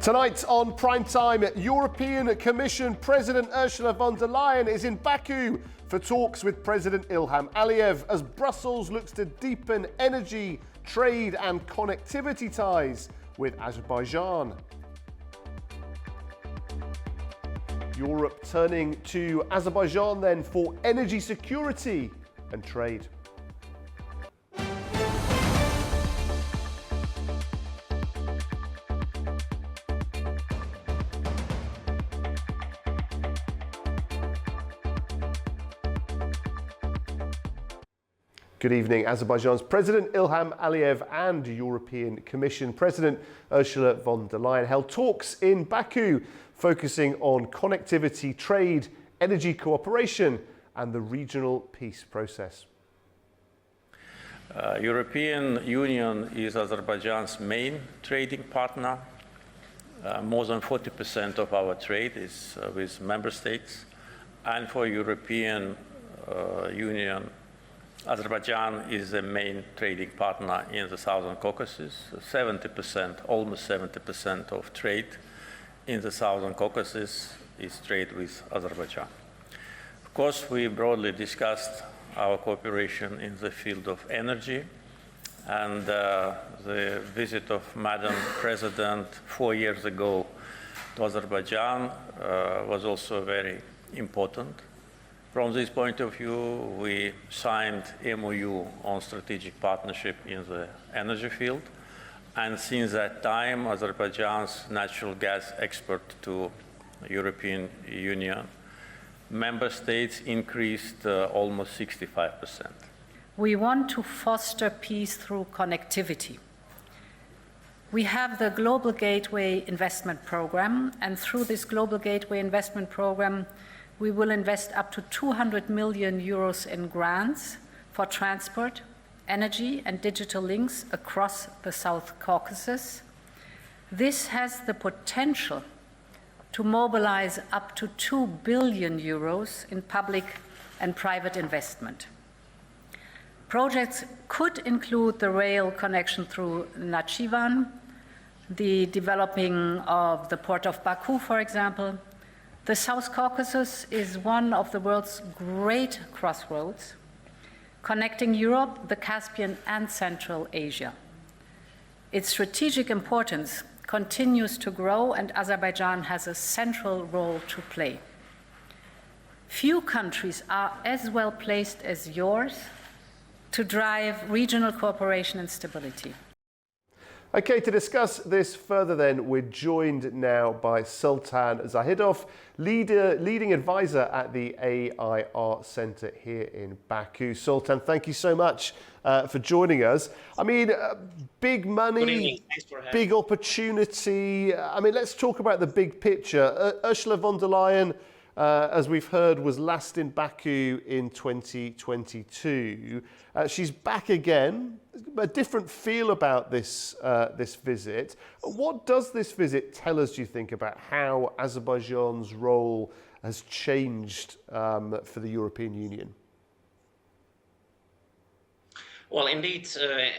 Tonight on Primetime, European Commission President Ursula von der Leyen is in Baku for talks with President Ilham Aliyev as Brussels looks to deepen energy, trade and connectivity ties with Azerbaijan. Europe turning to Azerbaijan then for energy security and trade. Good evening. Azerbaijan's President Ilham Aliyev and European Commission President Ursula von der Leyen held talks in Baku, focusing on connectivity, trade, energy cooperation and the regional peace process. European Union is Azerbaijan's main trading partner. More than 40% of our trade is with member states. And for European Union, Azerbaijan is the main trading partner in the Southern Caucasus. 70%, almost 70% of trade in the Southern Caucasus is trade with Azerbaijan. Of course, we broadly discussed our cooperation in the field of energy, and the visit of Madam President 4 years ago to Azerbaijan was also very important. From this point of view, we signed MOU on strategic partnership in the energy field. And since that time, Azerbaijan's natural gas export to European Union member states increased almost 65%. We want to foster peace through connectivity. We have the Global Gateway Investment Program, and through this Global Gateway Investment Program, we will invest up to 200 million euros in grants for transport, energy and digital links across the South Caucasus. This has the potential to mobilize up to 2 billion euros in public and private investment. Projects could include the rail connection through Nakhchivan, the developing of the port of Baku, for example. The South Caucasus is one of the world's great crossroads, connecting Europe, the Caspian, and Central Asia. Its strategic importance continues to grow, and Azerbaijan has a central role to play. Few countries are as well placed as yours to drive regional cooperation and stability. Okay, to discuss this further then, we're joined now by Sultan Zahidov, leading advisor at the AIR Centre here in Baku. Sultan, thank you so much for joining us. I mean, big money, big opportunity. I mean, let's talk about the big picture. Ursula von der Leyen, as we've heard, was last in Baku in 2022. She's back again. A different feel about this visit. What does this visit tell us, do you think, about how Azerbaijan's role has changed for the European Union? Well, indeed,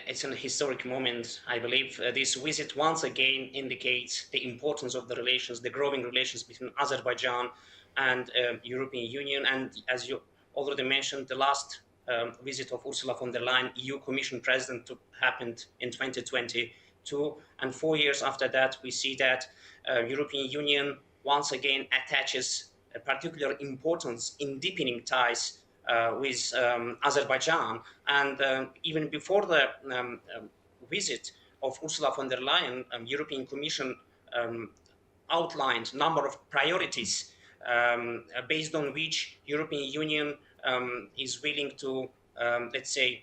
it's an historic moment. I believe this visit once again indicates the importance of the relations, the growing relations between Azerbaijan and European Union. And as you already mentioned, the last visit of Ursula von der Leyen, EU Commission President, happened in 2022. And 4 years after that, we see that European Union once again attaches a particular importance in deepening ties with Azerbaijan. And even before the visit of Ursula von der Leyen, European Commission outlined a number of priorities based on which European Union is willing to, let's say,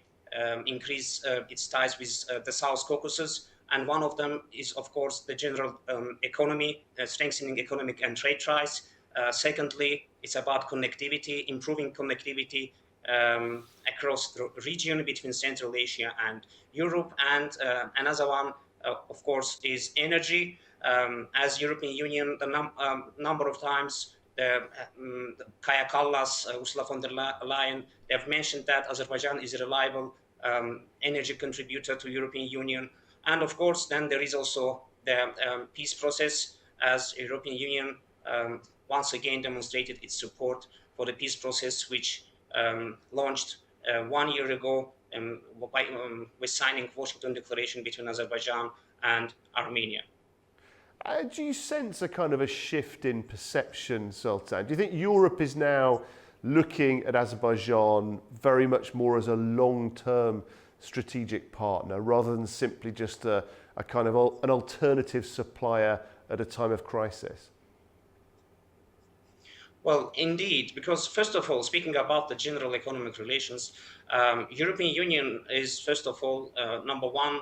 increase its ties with the South Caucasus. And one of them is, of course, the general economy, strengthening economic and trade ties. Secondly, it's about connectivity, improving connectivity across the region between Central Asia and Europe. And another one, of course, is energy. As European Union, the number of times Kaja Kallas, Ursula von der Leyen, they have mentioned that Azerbaijan is a reliable energy contributor to European Union. And of course, then there is also the peace process, as European Union once again demonstrated its support for the peace process, which launched 1 year ago with signing Washington Declaration between Azerbaijan and Armenia. Do you sense a kind of a shift in perception, Sultan? Do you think Europe is now looking at Azerbaijan very much more as a long-term strategic partner rather than simply just a kind of an alternative supplier at a time of crisis? Well, indeed, because first of all, speaking about the general economic relations, European Union is first of all number one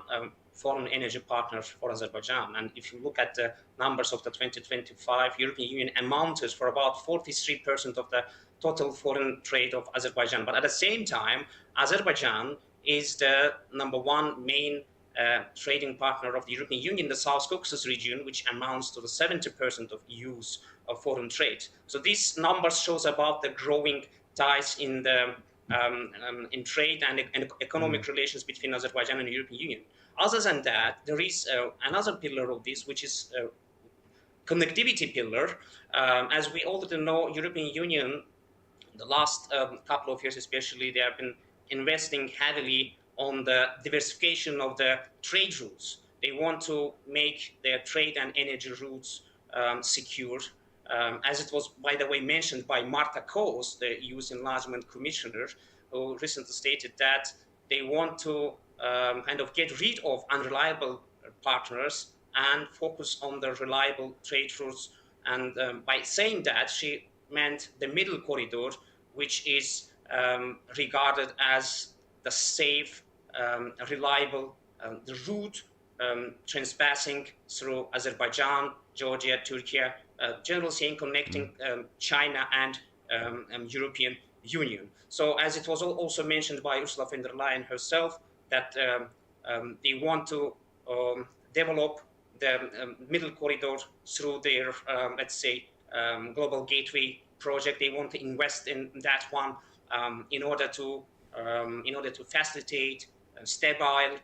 foreign energy partner for Azerbaijan. And if you look at the numbers of the 2025, European Union amounted for about 43% of the total foreign trade of Azerbaijan. But at the same time, Azerbaijan is the number one main trading partner of the European Union, the South Caucasus region, which amounts to the 70% of EU's foreign trade. So these numbers shows about the growing ties in the in trade and economic relations between Azerbaijan and the European Union. Other than that, there is another pillar of this, which is connectivity pillar. As we already know, European Union, the last couple of years especially, they have been investing heavily on the diversification of the trade routes. They want to make their trade and energy routes secure. As it was, by the way, mentioned by Marta Koos, the EU's enlargement commissioner, who recently stated that they want to kind of get rid of unreliable partners and focus on the reliable trade routes. And by saying that, she meant the middle corridor, which is regarded as the safe, reliable the route transpassing through Azerbaijan, Georgia, Turkey, generally saying connecting China and European Union. So as it was also mentioned by Ursula von der Leyen herself, that they want to develop the middle corridor through their, let's say, global gateway project. They want to invest in that one in order to facilitate stable,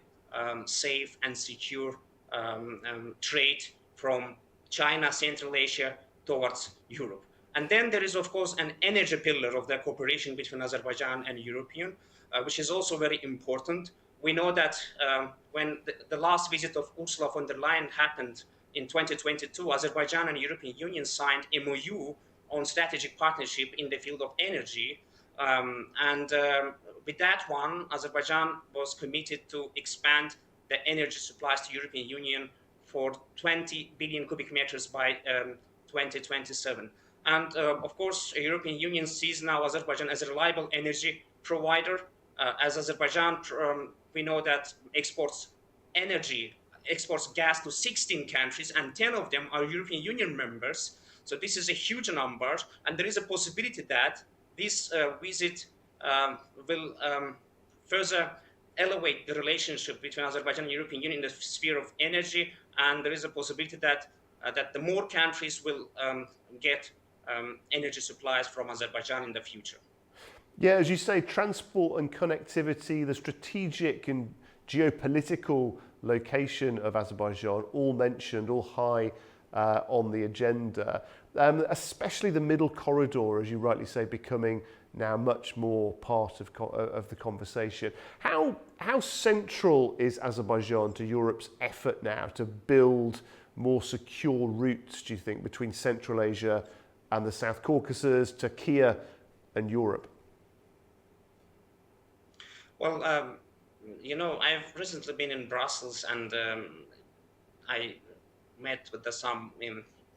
safe and secure trade from China, Central Asia towards Europe. And then there is, of course, an energy pillar of the cooperation between Azerbaijan and European, which is also very important. We know that when the last visit of Ursula von der Leyen happened in 2022, Azerbaijan and European Union signed MOU on strategic partnership in the field of energy. With that one, Azerbaijan was committed to expand the energy supplies to European Union for 20 billion cubic meters by 2027. And of course, the European Union sees now Azerbaijan as a reliable energy provider. As Azerbaijan, we know that exports gas to 16 countries, and 10 of them are European Union members. So this is a huge number, and there is a possibility that this visit will further elevate the relationship between Azerbaijan and European Union in the sphere of energy, and there is a possibility that the more countries will get energy supplies from Azerbaijan in the future. Yeah, as you say, transport and connectivity, the strategic and geopolitical location of Azerbaijan, all mentioned, all high on the agenda, especially the middle corridor, as you rightly say, becoming now much more part of the conversation. How central is Azerbaijan to Europe's effort now to build more secure routes, do you think, between Central Asia and the South Caucasus, Turkey and Europe? Well, I've recently been in Brussels, and I met with some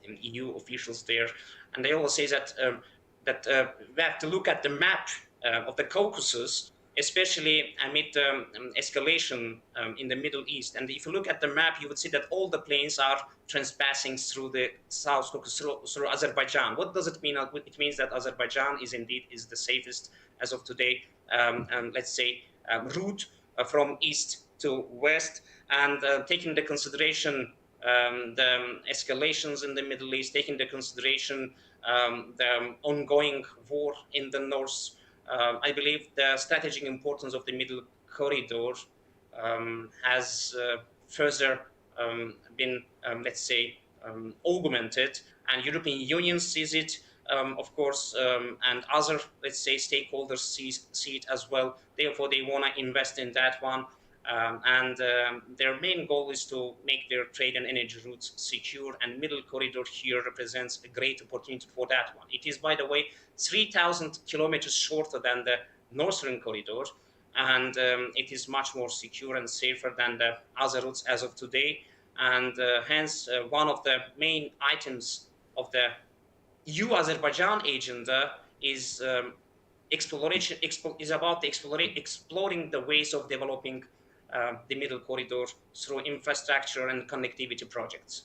EU officials there, and they always say that we have to look at the map of the Caucasus, especially amid escalation in the Middle East. And if you look at the map, you would see that all the planes are transpassing through the South Caucasus, through Azerbaijan. What does it mean? It means that Azerbaijan is the safest as of today, let's say, route from east to west, and taking into consideration the escalations in the Middle East, taking into consideration the ongoing war in the north, I believe the strategic importance of the middle corridor has further been, let's say, augmented, and European Union sees it, of course, and other, let's say, stakeholders see it as well. Therefore, they want to invest in that one. Their main goal is to make their trade and energy routes secure, and Middle Corridor here represents a great opportunity for that one. It is, by the way, 3,000 kilometers shorter than the Northern Corridor, and it is much more secure and safer than the other routes as of today. And hence, one of the main items of the EU-Azerbaijan agenda is exploring the ways of developing the Middle Corridor through infrastructure and connectivity projects.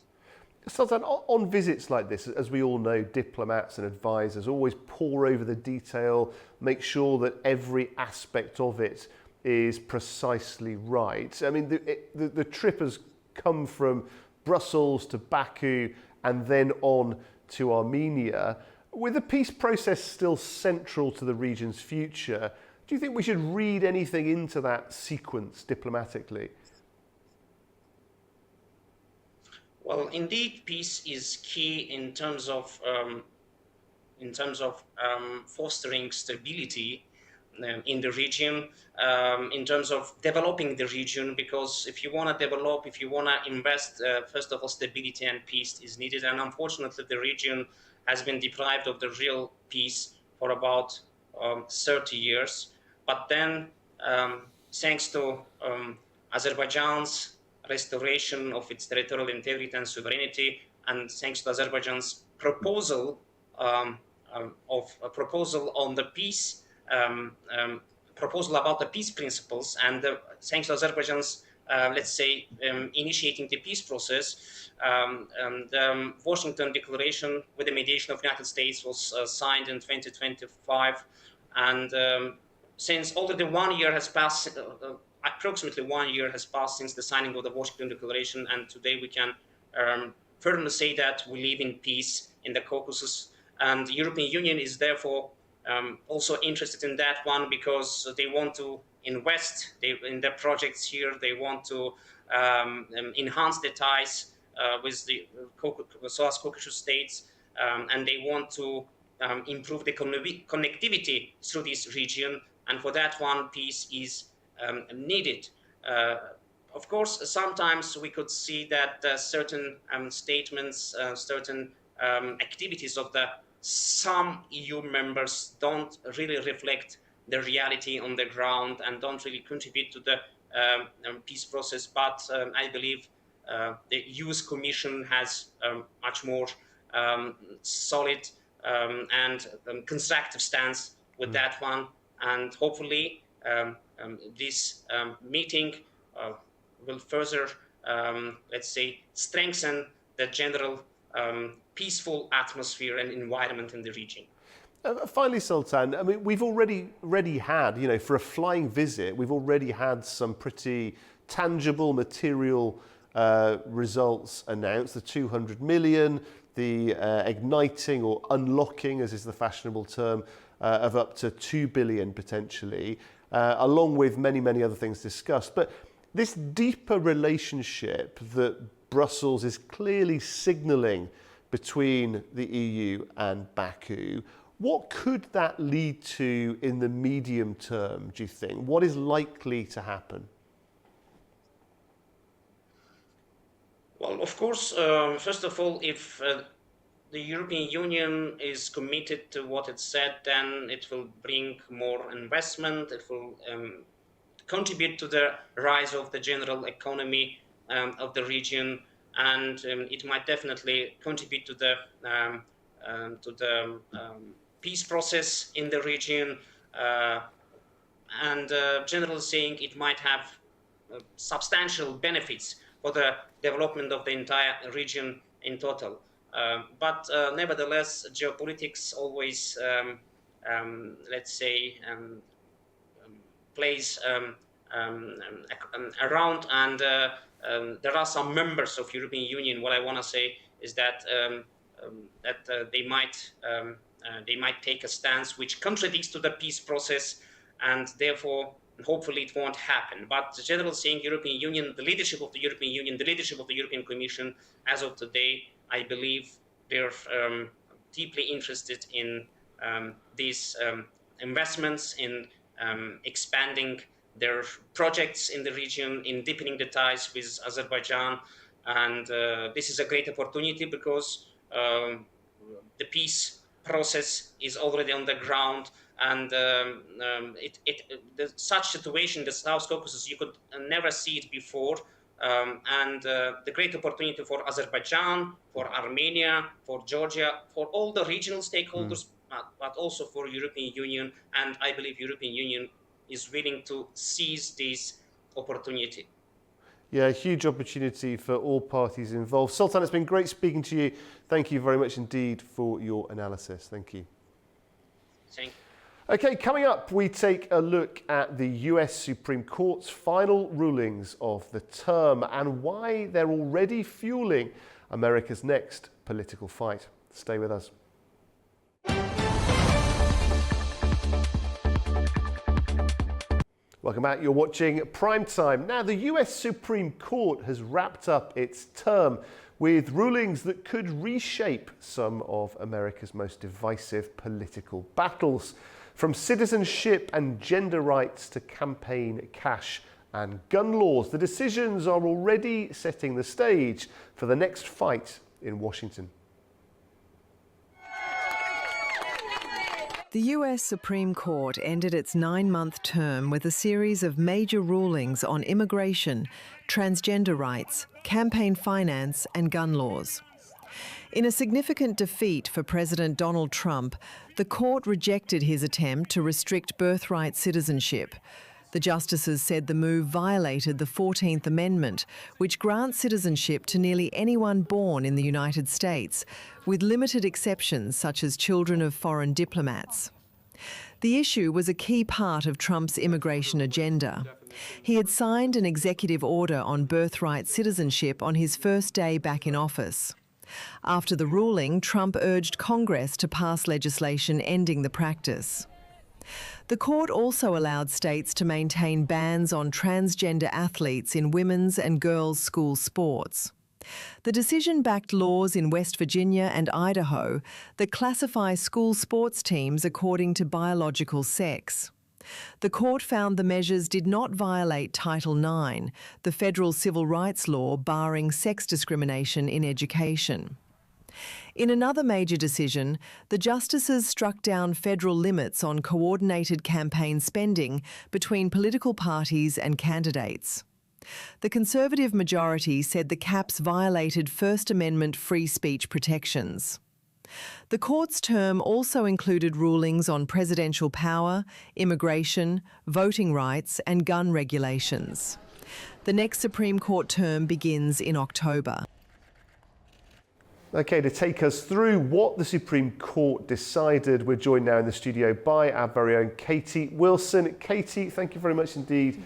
Sultan, on visits like this, as we all know, diplomats and advisors always pore over the detail, make sure that every aspect of it is precisely right. I mean, the trip has come from Brussels to Baku and then on to Armenia. With the peace process still central to the region's future, do you think we should read anything into that sequence diplomatically? Well, indeed, peace is key in terms of fostering stability in the region, in terms of developing the region. Because if you want to develop, if you want to invest, first of all, stability and peace is needed. And unfortunately, the region has been deprived of the real peace for about 30 years. But then, thanks to Azerbaijan's restoration of its territorial integrity and sovereignty, and thanks to Azerbaijan's proposal on the peace, proposal about the peace principles, and thanks to Azerbaijan's, let's say, initiating the peace process, the Washington Declaration with the mediation of the United States was signed in 2025, and since already 1 year has passed, approximately 1 year has passed since the signing of the Washington Declaration, and today we can firmly say that we live in peace in the Caucasus, and the European Union is therefore also interested in that one, because they want to invest in their projects here. They want to enhance the ties with the South Caucasus states, and they want to improve the connectivity through this region, and for that one, peace is needed. Of course, sometimes we could see that certain statements, certain activities of some EU members don't really reflect the reality on the ground and don't really contribute to the peace process. But I believe the EU's Commission has much more solid and constructive stance with that one, and hopefully this meeting will further, let's say, strengthen the general peaceful atmosphere and environment in the region. Finally, Sultan, I mean, we've already had, you know, for a flying visit, we've already had some pretty tangible material results announced, the 200 million, the igniting or unlocking, as is the fashionable term, of up to 2 billion potentially, along with many, many other things discussed. But this deeper relationship that Brussels is clearly signalling between the EU and Baku, what could that lead to in the medium term, do you think? What is likely to happen? Well, of course, first of all, if the European Union is committed to what it said, then it will bring more investment, it will contribute to the rise of the general economy of the region, and it might definitely contribute to the peace process in the region, and generally saying, it might have substantial benefits for the development of the entire region in total. But nevertheless, geopolitics always, let's say, plays around, and there are some members of European Union. What I want to say is that they might take a stance which contradicts to the peace process, and therefore hopefully it won't happen. But the general saying, European Union, the leadership of the European Union, the leadership of the European Commission, as of today, I believe they're deeply interested in these investments, in expanding their projects in the region, in deepening the ties with Azerbaijan. And this is a great opportunity because the peace process is already on the ground, and such situation in the South Caucasus, you could never see it before. The great opportunity for Azerbaijan, for Armenia, for Georgia, for all the regional stakeholders, but also for European Union. And I believe European Union is willing to seize this opportunity. Yeah, a huge opportunity for all parties involved. Sultan, it's been great speaking to you. Thank you very much indeed for your analysis. Thank you. Thank you. Okay, coming up, we take a look at the US Supreme Court's final rulings of the term and why they're already fueling America's next political fight. Stay with us. Welcome back. You're watching Primetime. Now, the US Supreme Court has wrapped up its term with rulings that could reshape some of America's most divisive political battles. From citizenship and gender rights to campaign cash and gun laws, the decisions are already setting the stage for the next fight in Washington. The US Supreme Court ended its 9-month term with a series of major rulings on immigration, transgender rights, campaign finance and gun laws. In a significant defeat for President Donald Trump, the court rejected his attempt to restrict birthright citizenship. The justices said the move violated the 14th Amendment, which grants citizenship to nearly anyone born in the United States, with limited exceptions such as children of foreign diplomats. The issue was a key part of Trump's immigration agenda. He had signed an executive order on birthright citizenship on his first day back in office. After the ruling, Trump urged Congress to pass legislation ending the practice. The court also allowed states to maintain bans on transgender athletes in women's and girls' school sports. The decision backed laws in West Virginia and Idaho that classify school sports teams according to biological sex. The court found the measures did not violate Title IX, the federal civil rights law barring sex discrimination in education. In another major decision, the justices struck down federal limits on coordinated campaign spending between political parties and candidates. The Conservative majority said the caps violated First Amendment free speech protections. The court's term also included rulings on presidential power, immigration, voting rights and gun regulations. The next Supreme Court term begins in October. Okay, to take us through what the Supreme Court decided, we're joined now in the studio by our very own Katie Wilson. Katie, thank you very much indeed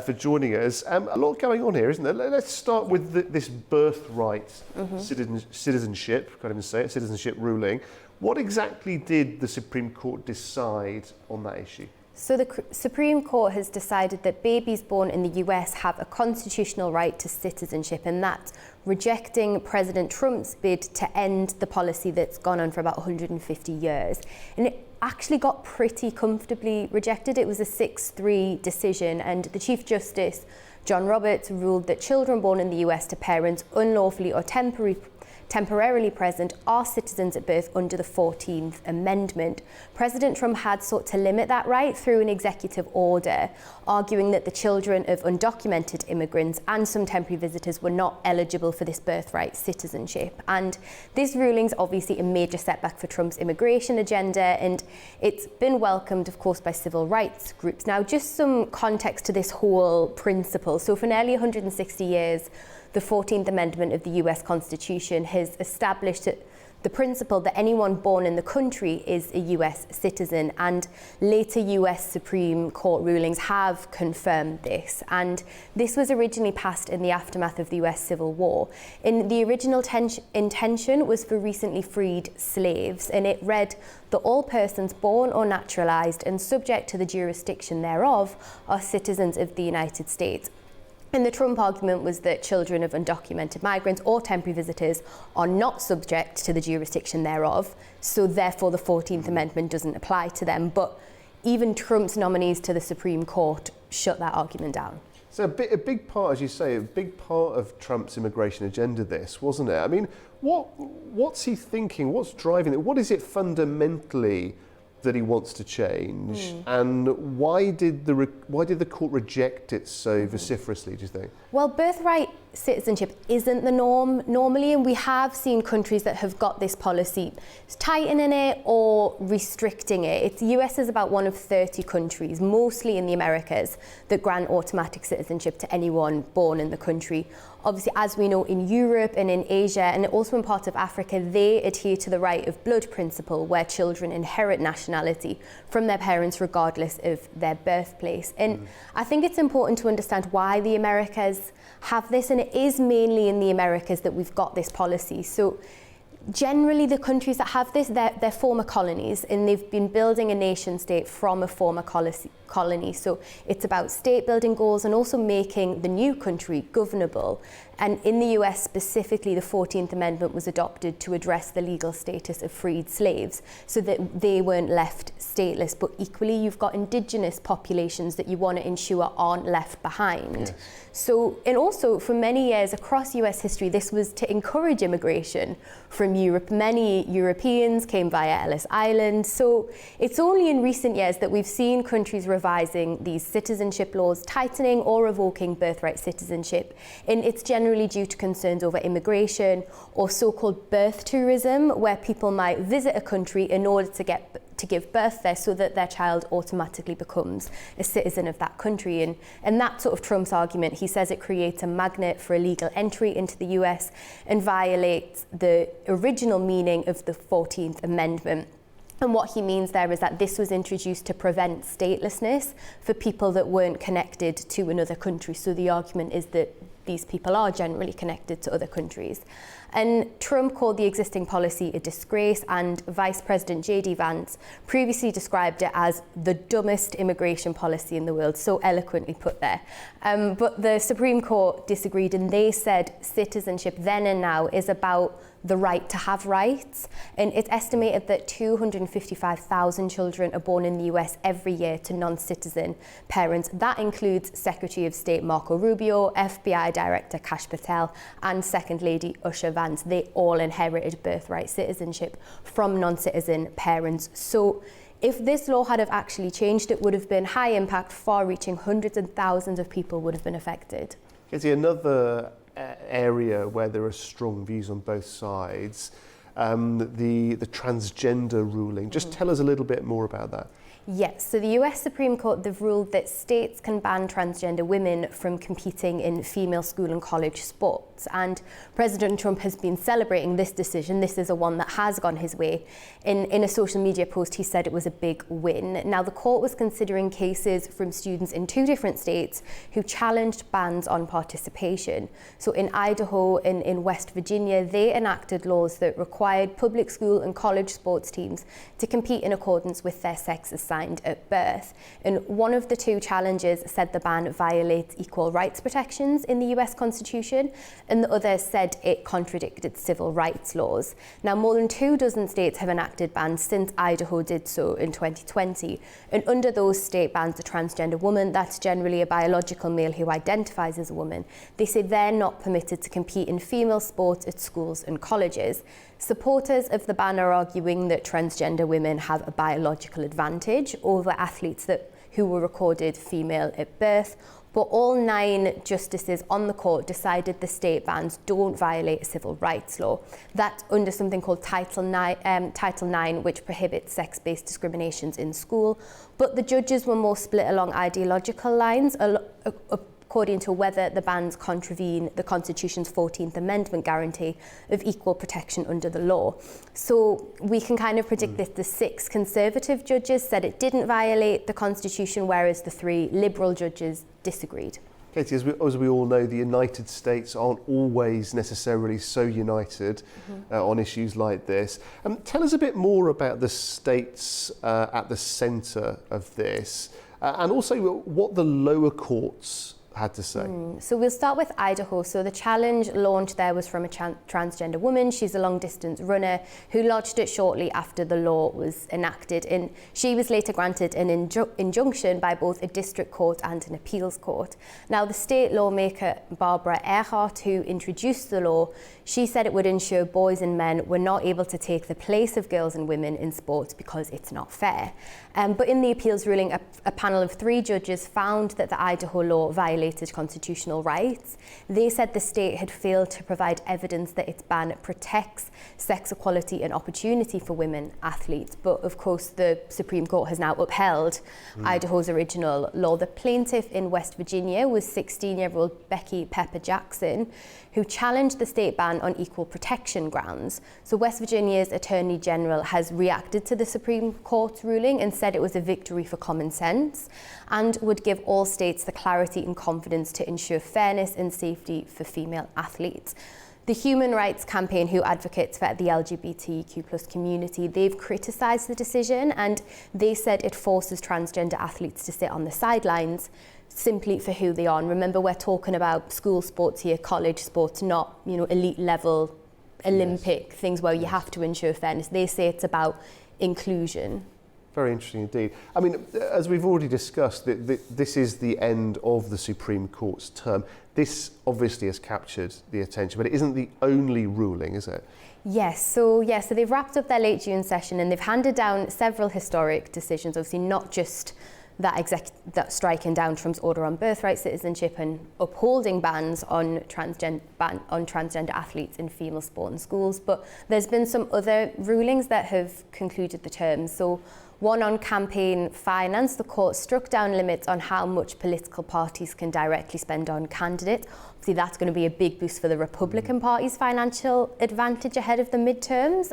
for joining us. A lot going on here, isn't there? Let's start with this birthright citizenship, can't even say it, citizenship ruling. What exactly did the Supreme Court decide on that issue? So the Supreme Court has decided that babies born in the US have a constitutional right to citizenship, and that's rejecting President Trump's bid to end the policy that's gone on for about 150 years. And it actually got pretty comfortably rejected. It was a 6-3 decision, and the Chief Justice, John Roberts, ruled that children born in the US to parents unlawfully or temporarily present are citizens at birth under the 14th Amendment. President Trump had sought to limit that right through an executive order, arguing that the children of undocumented immigrants and some temporary visitors were not eligible for this birthright citizenship. And this ruling is obviously a major setback for Trump's immigration agenda, and it's been welcomed, of course, by civil rights groups. Now, just some context to this whole principle. So for nearly 160 years, the 14th Amendment of the US Constitution has established the principle that anyone born in the country is a US citizen, and later US Supreme Court rulings have confirmed this. And this was originally passed in the aftermath of the US Civil War. And the original intention was for recently freed slaves, and it read that all persons born or naturalized and subject to the jurisdiction thereof are citizens of the United States. And the Trump argument was that children of undocumented migrants or temporary visitors are not subject to the jurisdiction thereof, so therefore the 14th Amendment doesn't apply to them. But even Trump's nominees to the Supreme Court shut that argument down. So a big part, as you say, a big part of Trump's immigration agenda, this, wasn't it? I mean, what's he thinking? What's driving it? What is it fundamentally that he wants to change, and why did the court reject it so vociferously, do you think? Well, birthright citizenship isn't the norm normally, and we have seen countries that have got this policy tightening it or restricting it. The US is about one of 30 countries, mostly in the Americas, that grant automatic citizenship to anyone born in the country. Obviously, as we know, in Europe and in Asia, and also in parts of Africa, they adhere to the right of blood principle, where children inherit nationality from their parents regardless of their birthplace. And I think it's important to understand why the Americas have this, and it is mainly in the Americas that we've got this policy. So generally the countries that have this, they're former colonies, and they've been building a nation state from a former colony. So it's about state building goals and also making the new country governable. And in the US specifically, the 14th Amendment was adopted to address the legal status of freed slaves so that they weren't left stateless. But equally, you've got indigenous populations that you want to ensure aren't left behind. Yes. So, and also for many years across US history, this was to encourage immigration from Europe. Many Europeans came via Ellis Island. So it's only in recent years that we've seen countries revising these citizenship laws, tightening or revoking birthright citizenship. And it's generally due to concerns over immigration or so-called birth tourism, where people might visit a country in order to give birth there so that their child automatically becomes a citizen of that country. And that's sort of Trump's argument. He says it creates a magnet for illegal entry into the US and violates the original meaning of the 14th Amendment. And what he means there is that this was introduced to prevent statelessness for people that weren't connected to another country. So the argument is that these people are generally connected to other countries. And Trump called the existing policy a disgrace, and Vice President J.D. Vance previously described it as the dumbest immigration policy in the world, so eloquently put there. But the Supreme Court disagreed, and they said citizenship then and now is about the right to have rights. And it's estimated that 255,000 children are born in the US every year to non-citizen parents. That includes Secretary of State Marco Rubio, FBI Director Kash Patel, and Second Lady Usha Vance. They all inherited birthright citizenship from non-citizen parents. So if this law had have actually changed, it would have been high impact, far-reaching. Hundreds and thousands of people would have been affected. Is there another area where there are strong views on both sides, the transgender ruling? Just tell us a little bit more about that. Yes, so the US Supreme Court, they've ruled that states can ban transgender women from competing in female school and college sports. And President Trump has been celebrating this decision. This is a one that has gone his way. In a social media post, he said it was a big win. Now, the court was considering cases from students in 2 different states who challenged bans on participation. So in Idaho and in West Virginia, they enacted laws that required public school and college sports teams to compete in accordance with their sex assigned at birth. And one of the 2 challenges said the ban violates equal rights protections in the US Constitution, and the other said it contradicted civil rights laws. Now, more than 24 states have enacted bans since Idaho did so in 2020. And under those state bans, a transgender woman, that's generally a biological male who identifies as a woman, they say they're not permitted to compete in female sports at schools and colleges. Supporters of the ban are arguing that transgender women have a biological advantage over athletes who were recorded female at birth. But all 9 justices on the court decided the state bans don't violate a civil rights law. That's under something called Title 9, which prohibits sex-based discriminations in school. But the judges were more split along ideological lines. according to whether the bans contravene the Constitution's 14th Amendment guarantee of equal protection under the law. So we can kind of predict that the 6 Conservative judges said it didn't violate the Constitution, whereas the 3 Liberal judges disagreed. Katie, as we all know, the United States aren't always necessarily so united on issues like this. Tell us a bit more about the states at the centre of this, and also what the lower courts had to say. So we'll start with Idaho. So the challenge launched there was from a transgender woman. She's a long-distance runner who lodged it shortly after the law was enacted. And she was later granted an injunction by both a district court and an appeals court. Now, the state lawmaker Barbara Earhart, who introduced the law, she said it would ensure boys and men were not able to take the place of girls and women in sports because it's not fair. But in the appeals ruling, a panel of 3 judges found that the Idaho law violated constitutional rights. They said the state had failed to provide evidence that its ban protects sex equality and opportunity for women athletes. But of course, the Supreme Court has now upheld Idaho's original law. The plaintiff in West Virginia was 16-year-old Becky Pepper Jackson, who challenged the state ban on equal protection grounds. So West Virginia's Attorney General has reacted to the Supreme Court's ruling and said it was a victory for common sense and would give all states the clarity and confidence to ensure fairness and safety for female athletes. The Human Rights Campaign, who advocates for the LGBTQ+ community, they've criticised the decision, and they said it forces transgender athletes to sit on the sidelines simply for who they are. And remember, we're talking about school sports here, college sports, not, elite level Olympic things where you have to ensure fairness. They say it's about inclusion. Very interesting indeed. I mean, as we've already discussed, this is the end of the Supreme Court's term. This obviously has captured the attention, but it isn't the only ruling, is it? Yes, so they've wrapped up their late June session and they've handed down several historic decisions, obviously not just that striking down Trump's order on birthright citizenship and upholding bans on transgender athletes in female sport and schools, but there's been some other rulings that have concluded the term. So one on campaign finance, the court struck down limits on how much political parties can directly spend on candidates. Obviously, that's going to be a big boost for the Republican Party's financial advantage ahead of the midterms.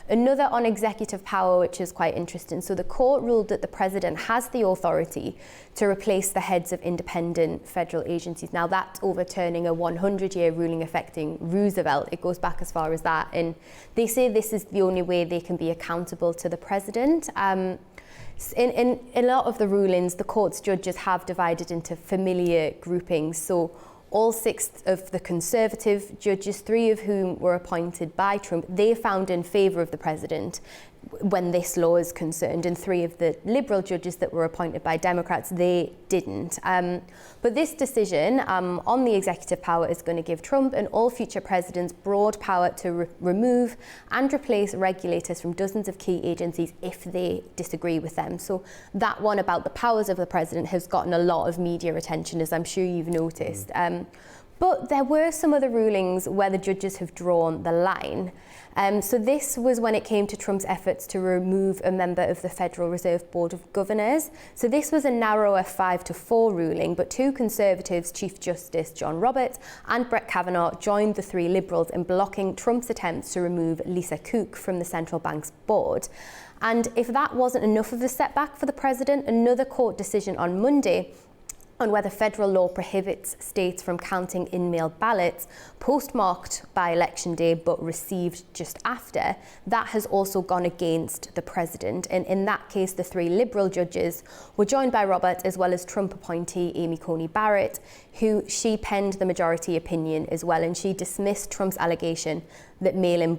Another on executive power, which is quite interesting. So the court ruled that the president has the authority to replace the heads of independent federal agencies. Now, that's overturning a 100-year ruling affecting Roosevelt. It goes back as far as that. And they say this is the only way they can be accountable to the president. In a lot of the rulings, the court's judges have divided into familiar groupings. So all 6 of the Conservative judges, 3 of whom were appointed by Trump, they found in favour of the president when this law is concerned, and 3 of the Liberal judges that were appointed by Democrats, they didn't. But this decision on the executive power is going to give Trump and all future presidents broad power to remove and replace regulators from dozens of key agencies if they disagree with them. So that one about the powers of the president has gotten a lot of media attention, as I'm sure you've noticed. But there were some other rulings where the judges have drawn the line. So this was when it came to Trump's efforts to remove a member of the Federal Reserve Board of Governors. So this was a narrower 5-4 ruling, but 2 Conservatives, Chief Justice John Roberts and Brett Kavanaugh, joined the 3 Liberals in blocking Trump's attempts to remove Lisa Cook from the central bank's board. And if that wasn't enough of a setback for the president, another court decision on Monday on whether federal law prohibits states from counting in-mail ballots postmarked by election day but received just after, that has also gone against the president. And in that case, the 3 Liberal judges were joined by Roberts as well as Trump appointee Amy Coney Barrett, who she penned the majority opinion as well, and she dismissed Trump's allegation that mail-in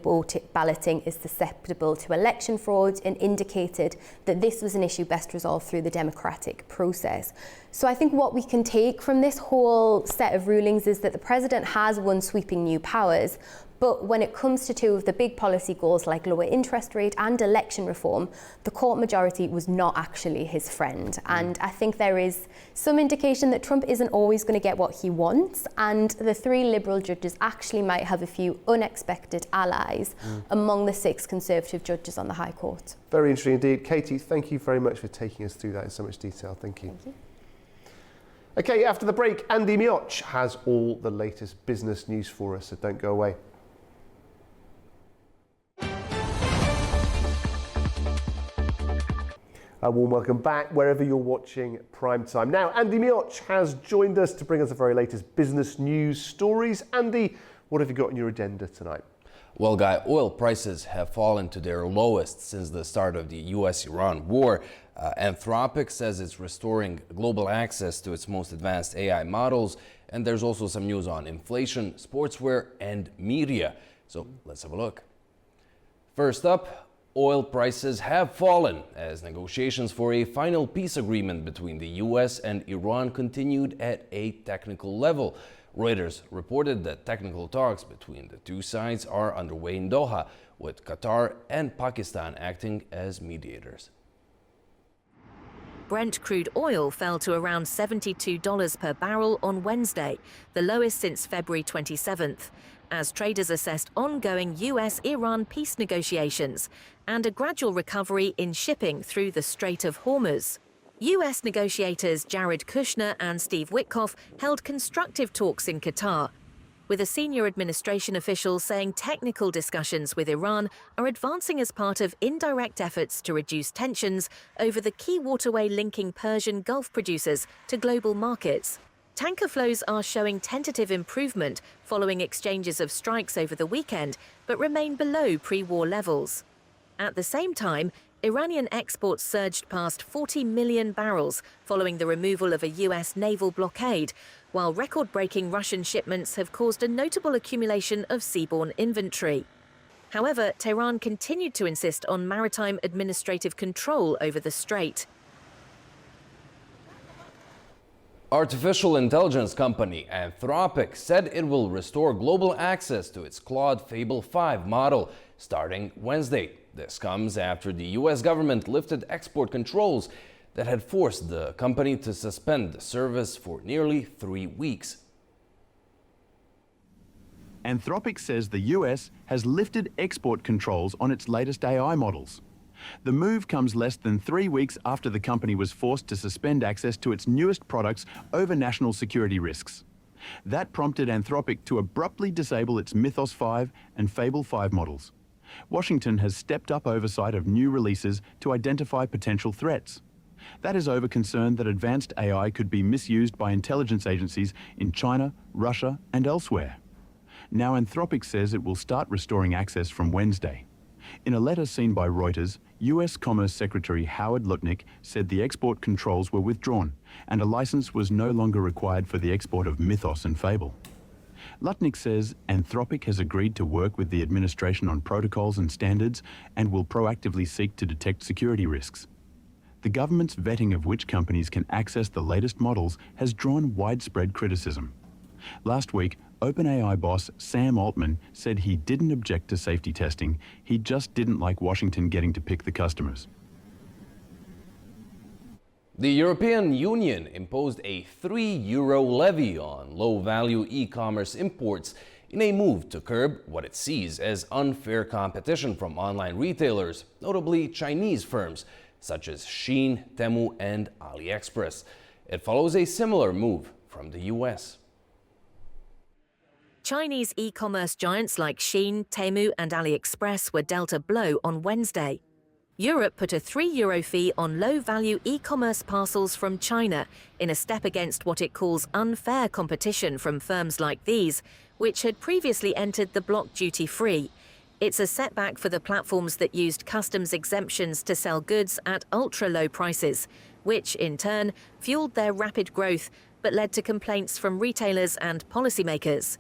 balloting is susceptible to election fraud and indicated that this was an issue best resolved through the democratic process. So I think what we can take from this whole set of rulings is that the president has won sweeping new powers, but when it comes to 2 of the big policy goals like lower interest rate and election reform, the court majority was not actually his friend. And I think there is some indication that Trump isn't always going to get what he wants, and the 3 Liberal judges actually might have a few unexpected allies among the 6 Conservative judges on the High Court. Very interesting indeed. Katie, thank you very much for taking us through that in so much detail. Thank you. Thank you. Okay, after the break, Andy Mioch has all the latest business news for us, so don't go away. A warm welcome back wherever you're watching Primetime. Now, Andy Mioch has joined us to bring us the very latest business news stories. Andy, what have you got on your agenda tonight? Well, Guy, oil prices have fallen to their lowest since the start of the US-Iran war. Anthropic says it's restoring global access to its most advanced AI models. And there's also some news on inflation, sportswear, and media. So let's have a look. First up, oil prices have fallen as negotiations for a final peace agreement between the US and Iran continued at a technical level. Reuters reported that technical talks between the two sides are underway in Doha, with Qatar and Pakistan acting as mediators. Brent crude oil fell to around $72 per barrel on Wednesday, the lowest since February 27th, as traders assessed ongoing US-Iran peace negotiations and a gradual recovery in shipping through the Strait of Hormuz. US negotiators Jared Kushner and Steve Witkoff held constructive talks in Qatar, with a senior administration official saying technical discussions with Iran are advancing as part of indirect efforts to reduce tensions over the key waterway linking Persian Gulf producers to global markets. Tanker flows are showing tentative improvement following exchanges of strikes over the weekend, but remain below pre-war levels. At the same time, Iranian exports surged past 40 million barrels following the removal of a US naval blockade, while record-breaking Russian shipments have caused a notable accumulation of seaborne inventory. However, Tehran continued to insist on maritime administrative control over the strait. Artificial intelligence company Anthropic said it will restore global access to its Claude Fable 5 model starting Wednesday. This comes after the US government lifted export controls that had forced the company to suspend the service for nearly 3 weeks. Anthropic says the US has lifted export controls on its latest AI models. The move comes less than 3 weeks after the company was forced to suspend access to its newest products over national security risks. That prompted Anthropic to abruptly disable its Mythos 5 and Fable 5 models. Washington has stepped up oversight of new releases to identify potential threats. That is over concern that advanced AI could be misused by intelligence agencies in China, Russia, and elsewhere. Now Anthropic says it will start restoring access from Wednesday. In a letter seen by Reuters, US Commerce Secretary Howard Lutnick said the export controls were withdrawn and a license was no longer required for the export of Mythos and Fable. Lutnick says Anthropic has agreed to work with the administration on protocols and standards and will proactively seek to detect security risks. The government's vetting of which companies can access the latest models has drawn widespread criticism. Last week, OpenAI boss Sam Altman said he didn't object to safety testing, he just didn't like Washington getting to pick the customers. The European Union imposed a €3 levy on low-value e-commerce imports in a move to curb what it sees as unfair competition from online retailers, notably Chinese firms such as Shein, Temu, and AliExpress. It follows a similar move from the US. Chinese e-commerce giants like Shein, Temu, and AliExpress were dealt a blow on Wednesday. Europe put a €3 fee on low-value e-commerce parcels from China in a step against what it calls unfair competition from firms like these, which had previously entered the bloc duty-free. It's a setback for the platforms that used customs exemptions to sell goods at ultra-low prices, which, in turn, fueled their rapid growth but led to complaints from retailers and policymakers.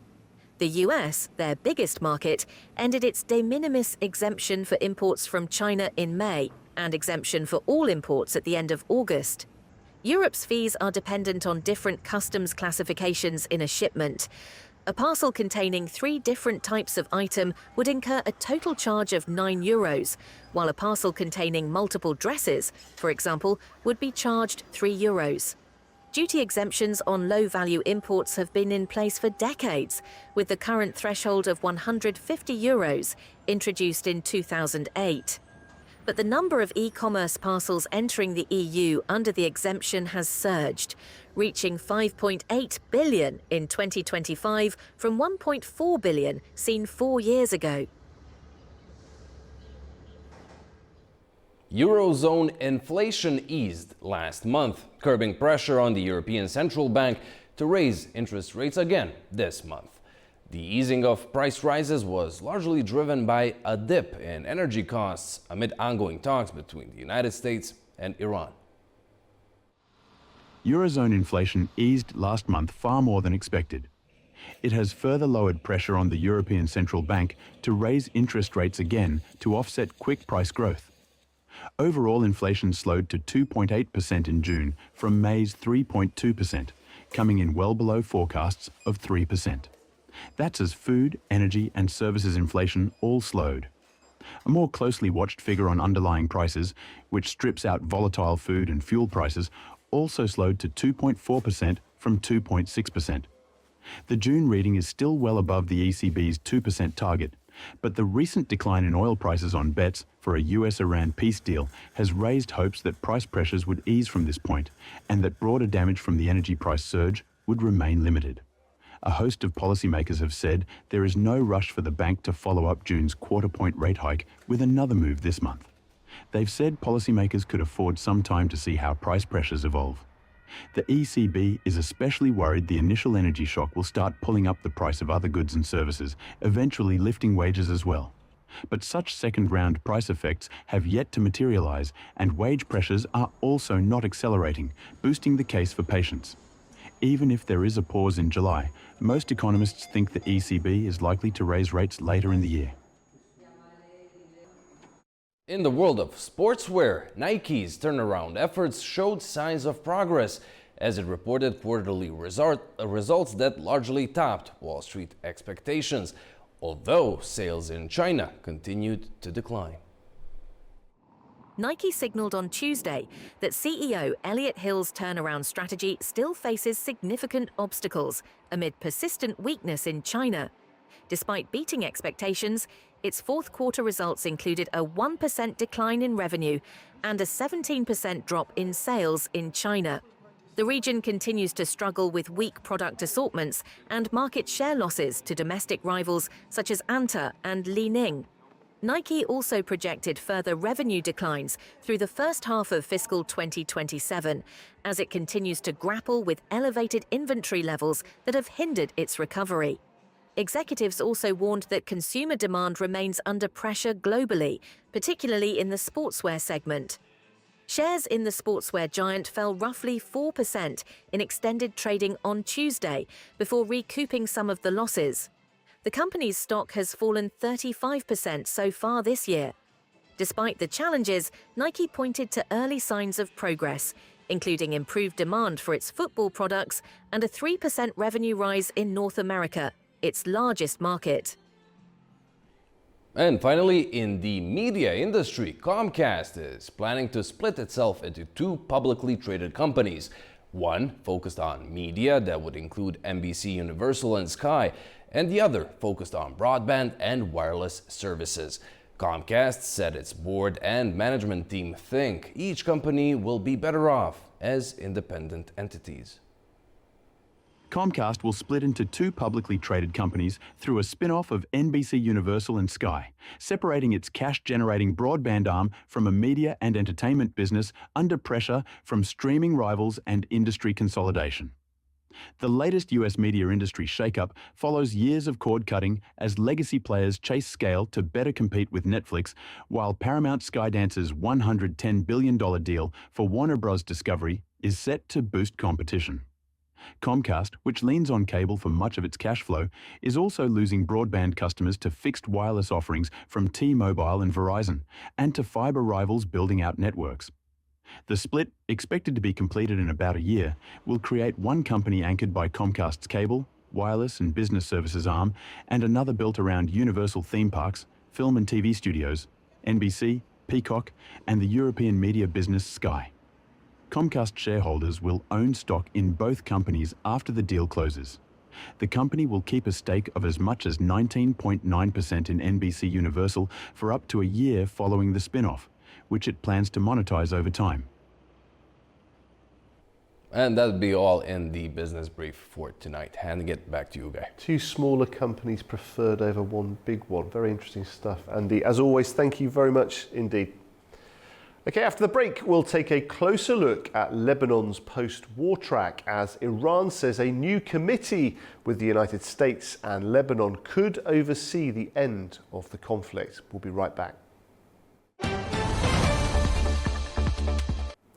The US, their biggest market, ended its de minimis exemption for imports from China in May and exemption for all imports at the end of August. Europe's fees are dependent on different customs classifications in a shipment. A parcel containing 3 different types of item would incur a total charge of €9, while a parcel containing multiple dresses, for example, would be charged €3. Duty exemptions on low-value imports have been in place for decades, with the current threshold of €150 introduced in 2008. But the number of e-commerce parcels entering the EU under the exemption has surged. reaching 5.8 billion in 2025 from 1.4 billion seen 4 years ago. Eurozone inflation eased last month, curbing pressure on the European Central Bank to raise interest rates again this month. The easing of price rises was largely driven by a dip in energy costs amid ongoing talks between the United States and Iran. Eurozone inflation eased last month far more than expected. It has further lowered pressure on the European Central Bank to raise interest rates again to offset quick price growth. Overall inflation slowed to 2.8% in June from May's 3.2%, coming in well below forecasts of 3%. That's as food, energy and services inflation all slowed. A more closely watched figure on underlying prices, which strips out volatile food and fuel prices, also slowed to 2.4% from 2.6%. The June reading is still well above the ECB's 2% target, but the recent decline in oil prices on bets for a US-Iran peace deal has raised hopes that price pressures would ease from this point and that broader damage from the energy price surge would remain limited. A host of policymakers have said there is no rush for the bank to follow up June's quarter-point rate hike with another move this month. They've said policymakers could afford some time to see how price pressures evolve. The ECB is especially worried the initial energy shock will start pulling up the price of other goods and services, eventually lifting wages as well. But such second-round price effects have yet to materialize, and wage pressures are also not accelerating, boosting the case for patience. Even if there is a pause in July, most economists think the ECB is likely to raise rates later in the year. In the world of sportswear, Nike's turnaround efforts showed signs of progress as it reported quarterly results that largely topped Wall Street expectations, although sales in China continued to decline. Nike signaled on Tuesday that CEO Elliott Hill's turnaround strategy still faces significant obstacles amid persistent weakness in China. Despite beating expectations, its fourth quarter results included a 1% decline in revenue and a 17% drop in sales in China. The region continues to struggle with weak product assortments and market share losses to domestic rivals such as Anta and Li-Ning. Nike also projected further revenue declines through the first half of fiscal 2027 as it continues to grapple with elevated inventory levels that have hindered its recovery. Executives also warned that consumer demand remains under pressure globally, particularly in the sportswear segment. Shares in the sportswear giant fell roughly 4% in extended trading on Tuesday before recouping some of the losses. The company's stock has fallen 35% so far this year. Despite the challenges, Nike pointed to early signs of progress, including improved demand for its football products and a 3% revenue rise in North America, its largest market. And finally, in the media industry, Comcast is planning to split itself into two publicly traded companies. One focused on media that would include NBC Universal and Sky, and the other focused on broadband and wireless services. Comcast said its board and management team think each company will be better off as independent entities. Comcast will split into two publicly traded companies through a spin-off of NBC Universal and Sky, separating its cash-generating broadband arm from a media and entertainment business under pressure from streaming rivals and industry consolidation. The latest US media industry shakeup follows years of cord-cutting as legacy players chase scale to better compete with Netflix, while Paramount Skydance's $110 billion deal for Warner Bros. Discovery is set to boost competition. Comcast, which leans on cable for much of its cash flow, is also losing broadband customers to fixed wireless offerings from T-Mobile and Verizon, and to fiber rivals building out networks. The split, expected to be completed in about a year, will create one company anchored by Comcast's cable, wireless and business services arm, and another built around Universal theme parks, film and TV studios, NBC, Peacock, and the European media business Sky. Comcast shareholders will own stock in both companies after the deal closes. The company will keep a stake of as much as 19.9% in NBC Universal for up to a year following the spin-off, which it plans to monetize over time. And that'll be all in the business brief for tonight. Handing it back to you, Guy. 2 smaller companies preferred over 1 big one. Very interesting stuff, Andy. As always, thank you very much indeed. Okay, after the break, we'll take a closer look at Lebanon's post-war track as Iran says a new committee with the United States and Lebanon could oversee the end of the conflict. We'll be right back.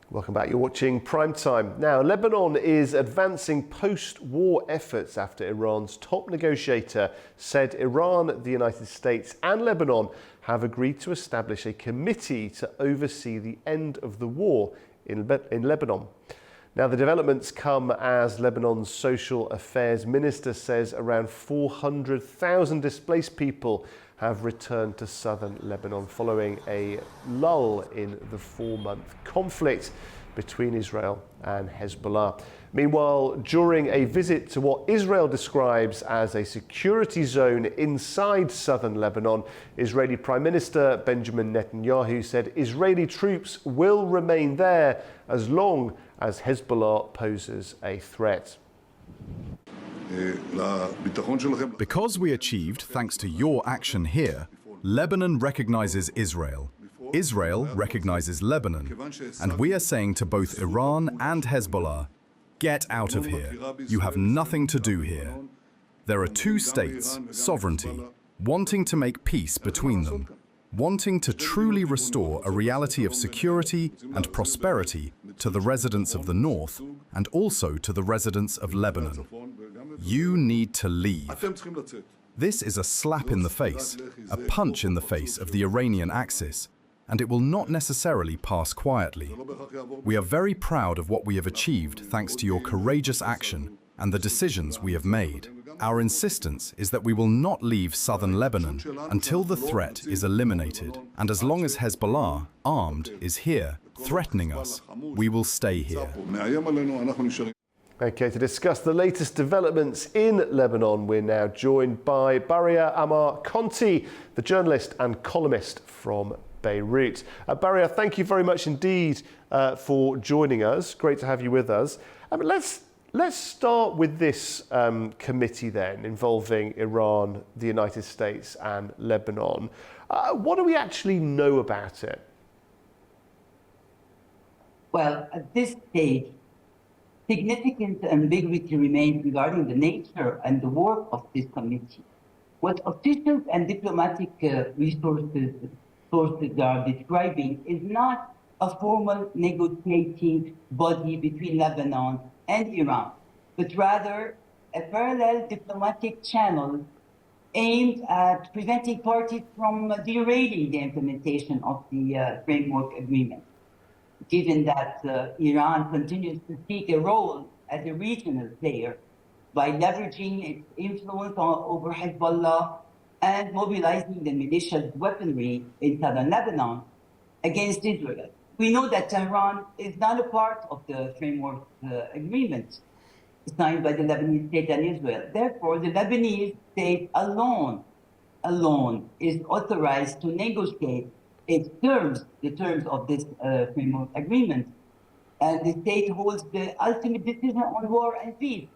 Welcome back. You're watching Primetime. Now, Lebanon is advancing post-war efforts after Iran's top negotiator said Iran, the United States and Lebanon have agreed to establish a committee to oversee the end of the war in Lebanon. Now, the developments come as Lebanon's social affairs minister says around 400,000 displaced people have returned to southern Lebanon following a lull in the 4-month conflict between Israel and Hezbollah. Meanwhile, during a visit to what Israel describes as a security zone inside southern Lebanon, Israeli Prime Minister Benjamin Netanyahu said Israeli troops will remain there as long as Hezbollah poses a threat. Because we achieved, thanks to your action here, Lebanon recognizes Israel. Israel recognizes Lebanon. And we are saying to both Iran and Hezbollah, get out of here. You have nothing to do here. There are 2 states, sovereignty, wanting to make peace between them, wanting to truly restore a reality of security and prosperity to the residents of the north and also to the residents of Lebanon. You need to leave. This is a slap in the face, a punch in the face of the Iranian axis, and it will not necessarily pass quietly. We are very proud of what we have achieved thanks to your courageous action and the decisions we have made. Our insistence is that we will not leave southern Lebanon until the threat is eliminated, and as long as Hezbollah, armed, is here, threatening us, we will stay here. Okay, to discuss the latest developments in Lebanon, we're now joined by Baria Amar Conti, the journalist and columnist from Beirut. Baria, thank you very much indeed for joining us. Great to have you with us. Let's start with this committee then, involving Iran, the United States and Lebanon. What do we actually know about it? Well, at this stage, significant ambiguity remains regarding the nature and the work of this committee. What officials and diplomatic sources are describing is not a formal negotiating body between Lebanon and Iran, but rather a parallel diplomatic channel aimed at preventing parties from derailing the implementation of the framework agreement. Given that Iran continues to seek a role as a regional player by leveraging its influence over Hezbollah and mobilizing the militia's weaponry in southern Lebanon against Israel. We know that Tehran is not a part of the framework agreement signed by the Lebanese state and Israel. Therefore, the Lebanese state alone is authorized to negotiate its terms, the terms of this framework agreement, and the state holds the ultimate decision on war and peace.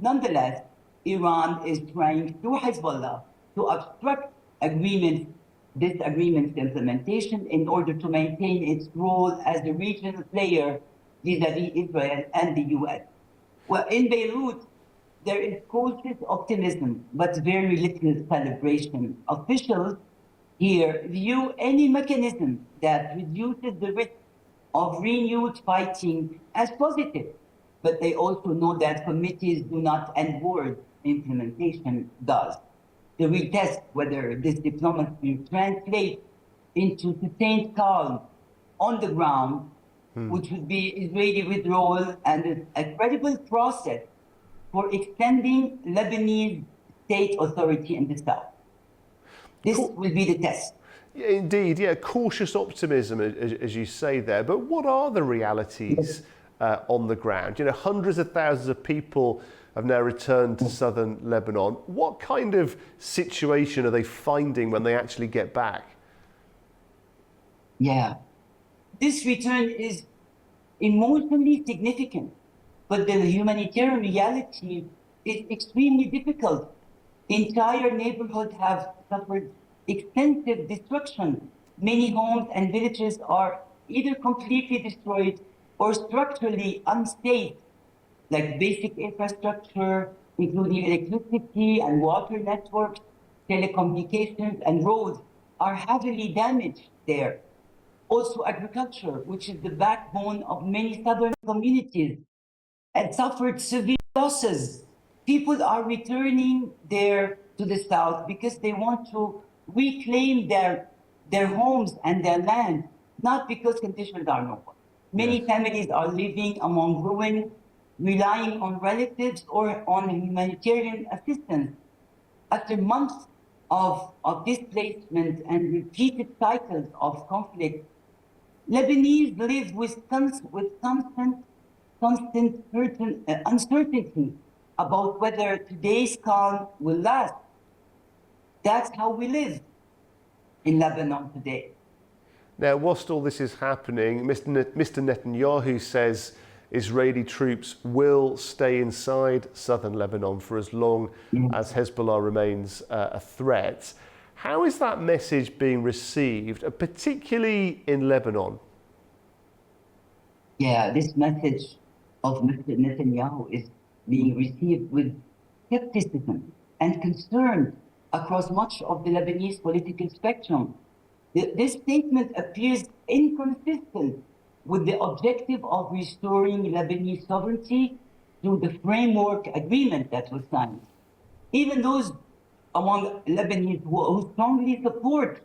Nonetheless, Iran is trying through Hezbollah to obstruct this agreement's implementation in order to maintain its role as a regional player vis-à-vis Israel and the US. Well, in Beirut, there is cautious optimism, but very little celebration. Officials here view any mechanism that reduces the risk of renewed fighting as positive, but they also know that committees do not end wars, implementation does. They will test whether this diplomacy translates into sustained calm on the ground, which would be Israeli withdrawal and a credible process for extending Lebanese state authority in the south. This will be the test. Yeah, indeed, yeah, cautious optimism, as you say there. But what are the realities on the ground? You know, hundreds of thousands of people have now returned to southern Lebanon. What kind of situation are they finding when they actually get back? Yeah, this return is emotionally significant but the humanitarian reality is extremely difficult. Entire neighborhoods have suffered extensive destruction. Many homes and villages are either completely destroyed or structurally unsafe, like basic infrastructure, including electricity and water networks, telecommunications, and roads are heavily damaged there. Also, agriculture, which is the backbone of many southern communities, had suffered severe losses. People are returning there to the south because they want to reclaim their homes and their land, not because conditions are normal. Many families are living among ruins, relying on relatives or on humanitarian assistance. After months of displacement and repeated cycles of conflict, Lebanese live with constant uncertainty about whether today's calm will last. That's how we live in Lebanon today. Now, whilst all this is happening, Mr. Netanyahu says Israeli troops will stay inside southern Lebanon for as long as Hezbollah remains a threat. How is that message being received, particularly in Lebanon? Yeah, this message of Mr. Netanyahu is being received with skepticism and concern across much of the Lebanese political spectrum. This statement appears inconsistent with the objective of restoring Lebanese sovereignty through the framework agreement that was signed. Even those among Lebanese who strongly support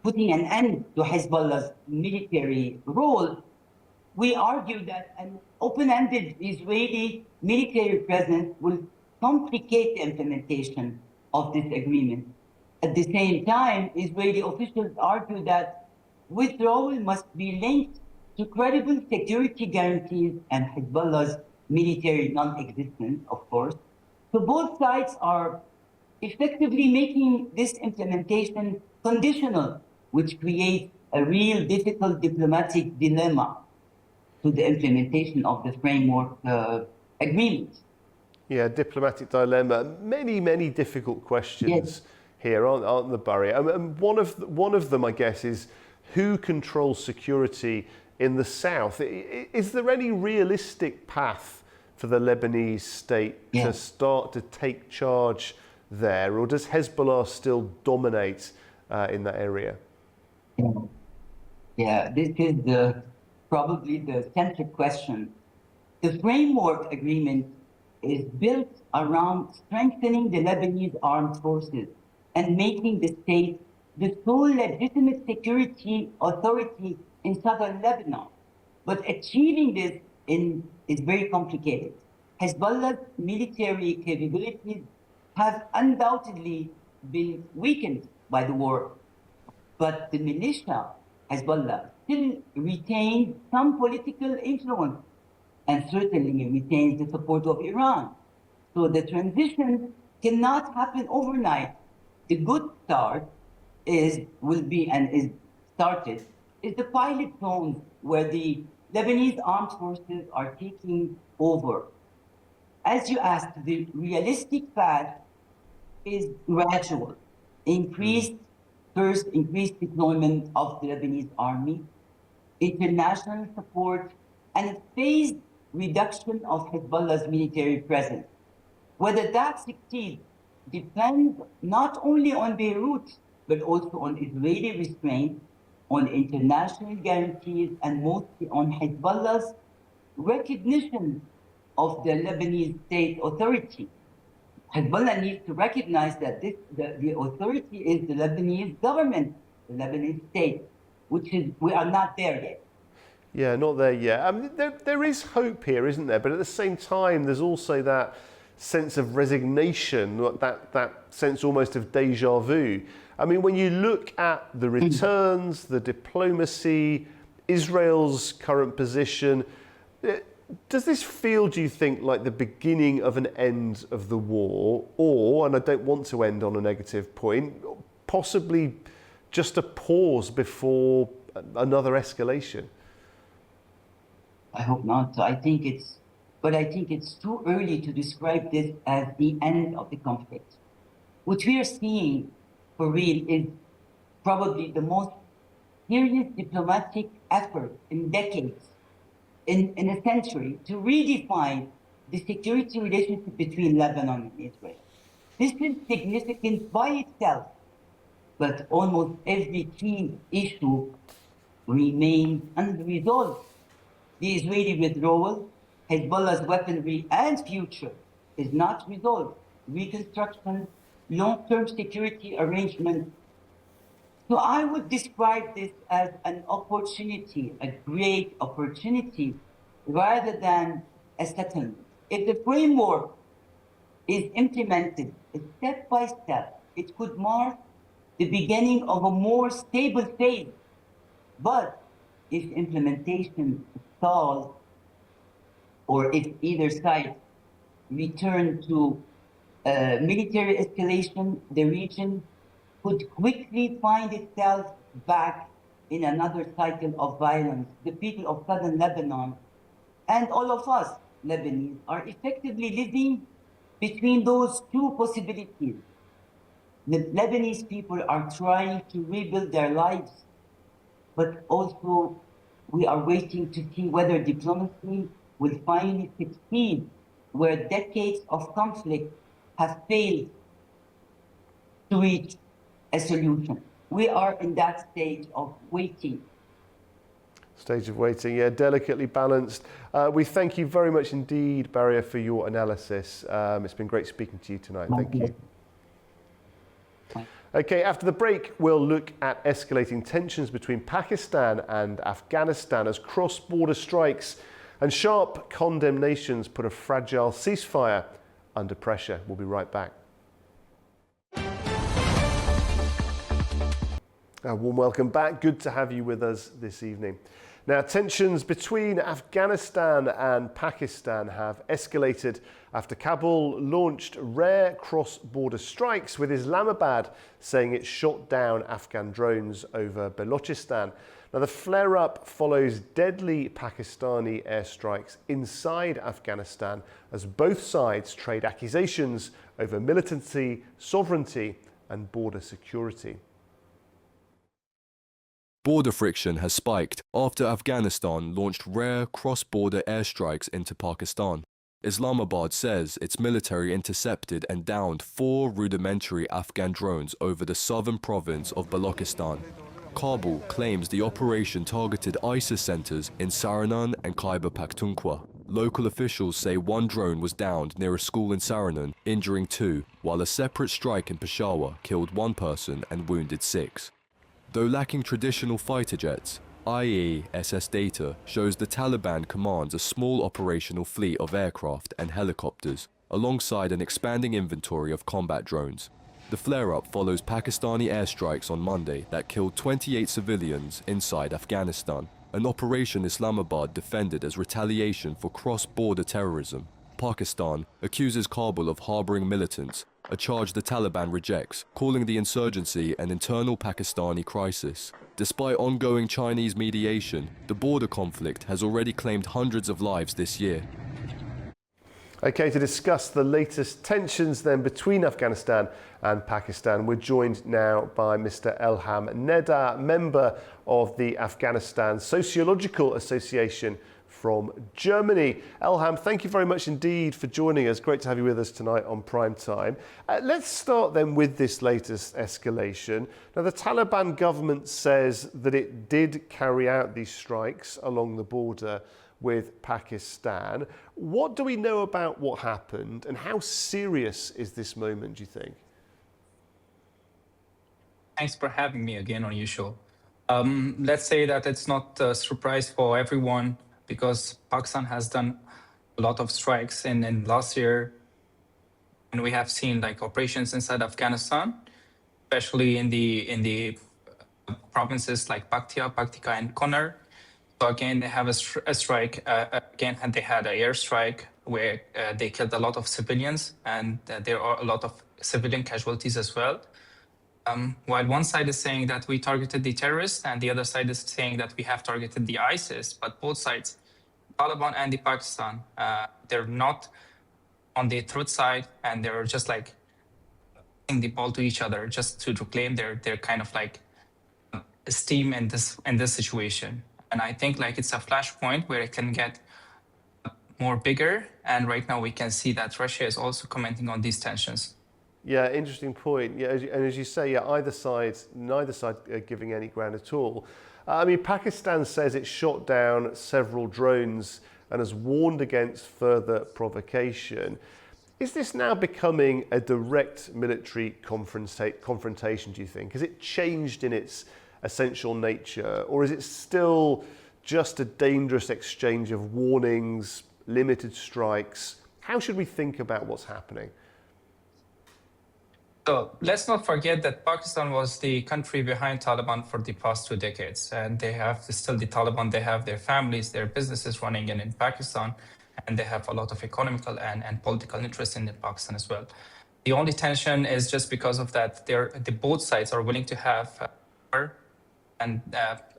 putting an end to Hezbollah's military role, we argue that an open-ended Israeli military presence will complicate the implementation of this agreement. At the same time, Israeli officials argue that withdrawal must be linked to credible security guarantees and Hezbollah's military non-existence, of course. So both sides are effectively making this implementation conditional, which creates a real difficult diplomatic dilemma to the implementation of the framework agreement. Yeah, diplomatic dilemma. Many difficult questions here, aren't there, Barry? And one of them, I guess, is who controls security in the south? Is there any realistic path for the Lebanese state to start to take charge there, or does Hezbollah still dominate in that area? Yeah, this is probably the central question. The framework agreement is built around strengthening the Lebanese armed forces and making the state the sole legitimate security authority in southern Lebanon. But achieving this is very complicated. Hezbollah's military capabilities have undoubtedly been weakened by the war, but the militia, Hezbollah, still retains some political influence and certainly retains the support of Iran. So the transition cannot happen overnight. The good start is the pilot zones where the Lebanese armed forces are taking over. As you asked, the realistic path is gradual. Increased deployment of the Lebanese army, international support, and a phased reduction of Hezbollah's military presence. Whether that succeeds depends not only on Beirut, but also on Israeli restraint, on international guarantees, and mostly on Hezbollah's recognition of the Lebanese state authority. Hezbollah needs to recognize that the authority is the Lebanese government, the Lebanese state, we are not there yet. Yeah, not there yet. There is hope here, isn't there? But at the same time, there's also that sense of resignation, that sense almost of deja vu. I mean, when you look at the returns, the diplomacy, Israel's current position, does this feel, do you think, like the beginning of an end of the war, or, and I don't want to end on a negative point, possibly just a pause before another escalation? I hope not. I think it's but I think it's too early to describe this as the end of the conflict. What we are seeing for real is probably the most serious diplomatic effort in decades, in a century, to redefine the security relationship between Lebanon and Israel. This is significant by itself, but almost every key issue remains unresolved. The Israeli withdrawal, Hezbollah's weaponry and future is not resolved. Reconstruction, long-term security arrangements. So I would describe this as an opportunity, a great opportunity, rather than a settlement. If the framework is implemented step by step, it could mark the beginning of a more stable phase. But if implementation stalls, or if either side return to military escalation, the region could quickly find itself back in another cycle of violence. The people of southern Lebanon and all of us Lebanese are effectively living between those two possibilities. The Lebanese people are trying to rebuild their lives, but also we are waiting to see whether diplomacy will finally succeed where decades of conflict have failed to reach a solution. We are in that stage of waiting. Stage of waiting, yeah, delicately balanced. We thank you very much indeed, Baria, for your analysis. It's been great speaking to you tonight. Thank you. Okay, after the break, we'll look at escalating tensions between Pakistan and Afghanistan as cross-border strikes and sharp condemnations put a fragile ceasefire under pressure. We'll be right back. A warm welcome back. Good to have you with us this evening. Now, tensions between Afghanistan and Pakistan have escalated after Kabul launched rare cross-border strikes, with Islamabad saying it shot down Afghan drones over Balochistan. Now, the flare-up follows deadly Pakistani airstrikes inside Afghanistan as both sides trade accusations over militancy, sovereignty, and border security. Border friction has spiked after Afghanistan launched rare cross-border airstrikes into Pakistan. Islamabad says its military intercepted and downed 4 rudimentary Afghan drones over the southern province of Balochistan. Kabul claims the operation targeted ISIS centers in Saranan and Khyber Pakhtunkhwa. Local officials say 1 drone was downed near a school in Saranan, injuring 2, while a separate strike in Peshawar killed 1 person and wounded 6. Though lacking traditional fighter jets, IESS data shows the Taliban commands a small operational fleet of aircraft and helicopters, alongside an expanding inventory of combat drones. The flare-up follows Pakistani airstrikes on Monday that killed 28 civilians inside Afghanistan, an operation Islamabad defended as retaliation for cross-border terrorism. Pakistan accuses Kabul of harboring militants, a charge the Taliban rejects, calling the insurgency an internal Pakistani crisis. Despite ongoing Chinese mediation, the border conflict has already claimed hundreds of lives this year. Okay, to discuss the latest tensions then between Afghanistan and Pakistan, we're joined now by Mr. Elham Neda, member of the Afghanistan Sociological Association from Germany. Elham, thank you very much indeed for joining us. Great to have you with us tonight on Primetime. Let's start then with this latest escalation. Now, the Taliban government says that it did carry out these strikes along the border with Pakistan. What do we know about what happened, and how serious is this moment, do you think? Thanks for having me again on your show. Let's say that it's not a surprise for everyone, because Pakistan has done a lot of strikes in last year, and we have seen like operations inside Afghanistan, especially in the provinces like Paktika and Kunar. So again, they have a strike again, and they had an airstrike where they killed a lot of civilians, and there are a lot of civilian casualties as well. While one side is saying that we targeted the terrorists and the other side is saying that we have targeted the ISIS, but both sides Taliban and the Pakistan, they're not on the truth side, and they're just like passing the ball to each other just to claim their kind of like esteem in this situation. And I think like it's a flashpoint where it can get more bigger. And right now we can see that Russia is also commenting on these tensions. Yeah, interesting point. Yeah, and as you say, yeah, neither side are giving any ground at all. I mean, Pakistan says it shot down several drones and has warned against further provocation. Is this now becoming a direct military confrontation, do you think? Has it changed in its essential nature, or is it still just a dangerous exchange of warnings, limited strikes? How should we think about what's happening? So let's not forget that Pakistan was the country behind Taliban for the past 2 decades, and they have still the Taliban. They have their families, their businesses running in Pakistan, and they have a lot of economical and political interest in Pakistan as well. The only tension is just because of that, both sides are willing to have and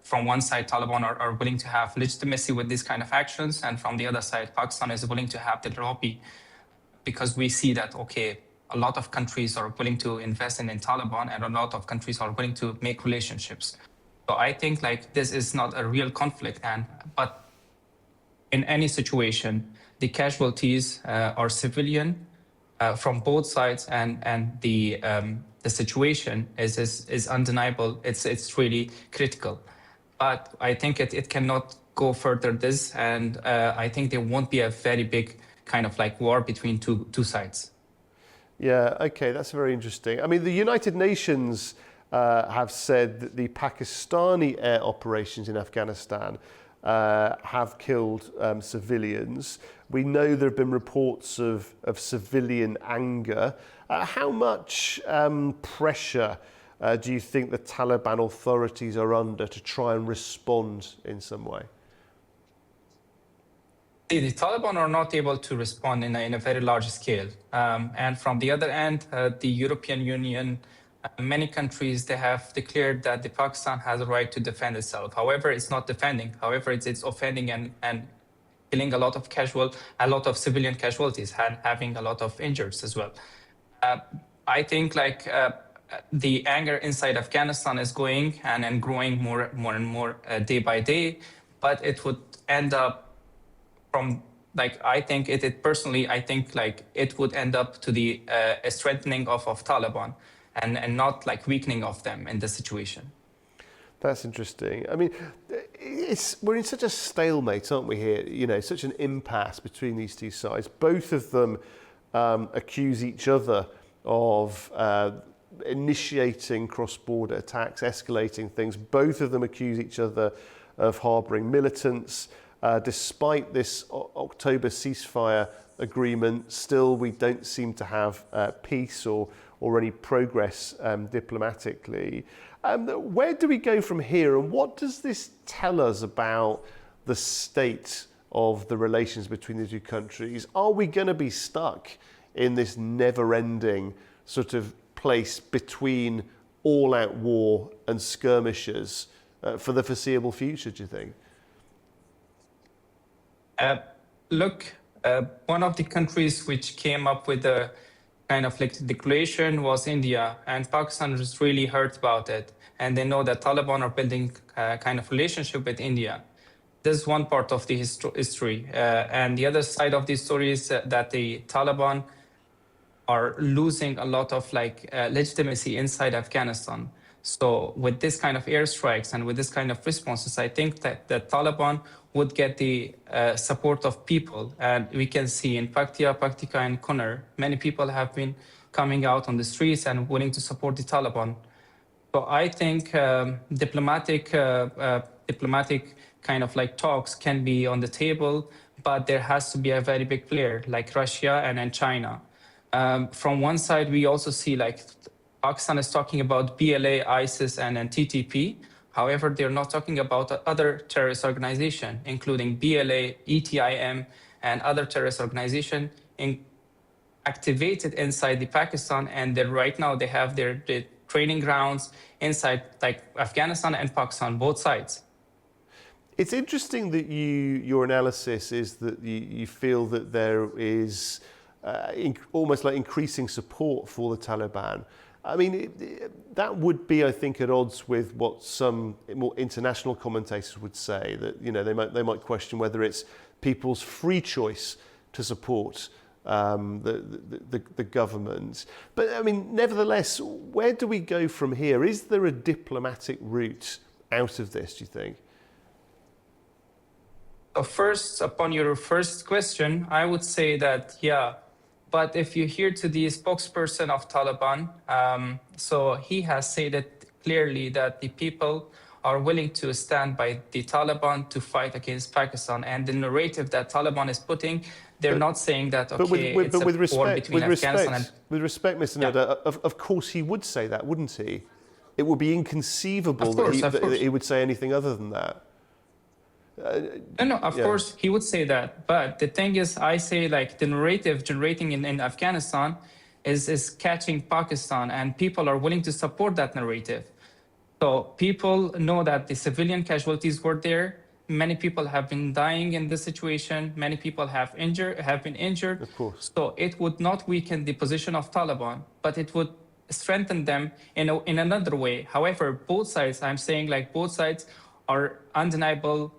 from one side, Taliban are willing to have legitimacy with these kind of actions, and from the other side, Pakistan is willing to have the lobby, because we see that, okay, a lot of countries are willing to invest in Taliban, and a lot of countries are willing to make relationships. So I think like this is not a real conflict, but in any situation, the casualties are civilian from both sides, and the situation is undeniable. It's really critical, but I think it cannot go further this, and I think there won't be a very big kind of like war between two sides. Yeah, okay, that's very interesting. I mean, the United Nations have said that the Pakistani air operations in Afghanistan have killed civilians. We know there have been reports of civilian anger. How much pressure do you think the Taliban authorities are under to try and respond in some way? The Taliban are not able to respond in a very large scale. And from the other end, the European Union, many countries, they have declared that the Pakistan has a right to defend itself. However, it's not defending. However, it's offending and killing a lot of civilian casualties, and having a lot of injuries as well. I think like the anger inside Afghanistan is going and growing more and more day by day, but it would end up from like, I think I think like it would end up to the strengthening of Taliban and not like weakening of them in this situation. That's interesting. I mean, we're in such a stalemate, aren't we here? You know, such an impasse between these two sides. Both of them accuse each other of initiating cross-border attacks, escalating things. Both of them accuse each other of harbouring militants. Despite this October ceasefire agreement, still we don't seem to have peace or any progress diplomatically. Where do we go from here, and what does this tell us about the state of the relations between the two countries? Are we going to be stuck in this never-ending sort of place between all-out war and skirmishes for the foreseeable future, do you think? One of the countries which came up with a kind of like declaration was India, and Pakistan was really hurt about it. And they know that Taliban are building a kind of relationship with India. This is one part of the history. And the other side of the story is that the Taliban are losing a lot of like legitimacy inside Afghanistan. So with this kind of airstrikes and with this kind of responses, I think that the Taliban would get the support of people. And we can see in Paktika and Kunar, many people have been coming out on the streets and willing to support the Taliban. So I think diplomatic kind of like talks can be on the table, but there has to be a very big player like Russia and China. From one side, we also see like Pakistan is talking about BLA, ISIS, and TTP. However, they're not talking about other terrorist organizations, including BLA, ETIM, and other terrorist organizations activated inside the Pakistan. And right now they have their training grounds inside like Afghanistan and Pakistan, both sides. It's interesting that your analysis is that you feel that there is almost like increasing support for the Taliban. I mean, that would be, I think, at odds with what some more international commentators would say, that, you know, they might question whether it's people's free choice to support the government. But I mean, nevertheless, where do we go from here? Is there a diplomatic route out of this, do you think? So first, upon your first question, I would say that, yeah, but if you hear to the spokesperson of Taliban, so he has said it clearly that the people are willing to stand by the Taliban to fight against Pakistan. And the narrative that Taliban is putting, they're not saying that, okay, it's a war between Afghanistan and... With respect, Mr. Noda, of course he would say that, wouldn't he? It would be inconceivable that he would say anything other than that. No, of course he would say that. But the thing is, I say, like, the narrative generating in Afghanistan is catching Pakistan, and people are willing to support that narrative. So people know that the civilian casualties were there. Many people have been dying in this situation. Many people have been injured. Of course. So it would not weaken the position of Taliban, but it would strengthen them in another way. However, both sides, I'm saying, like, both sides are undeniable,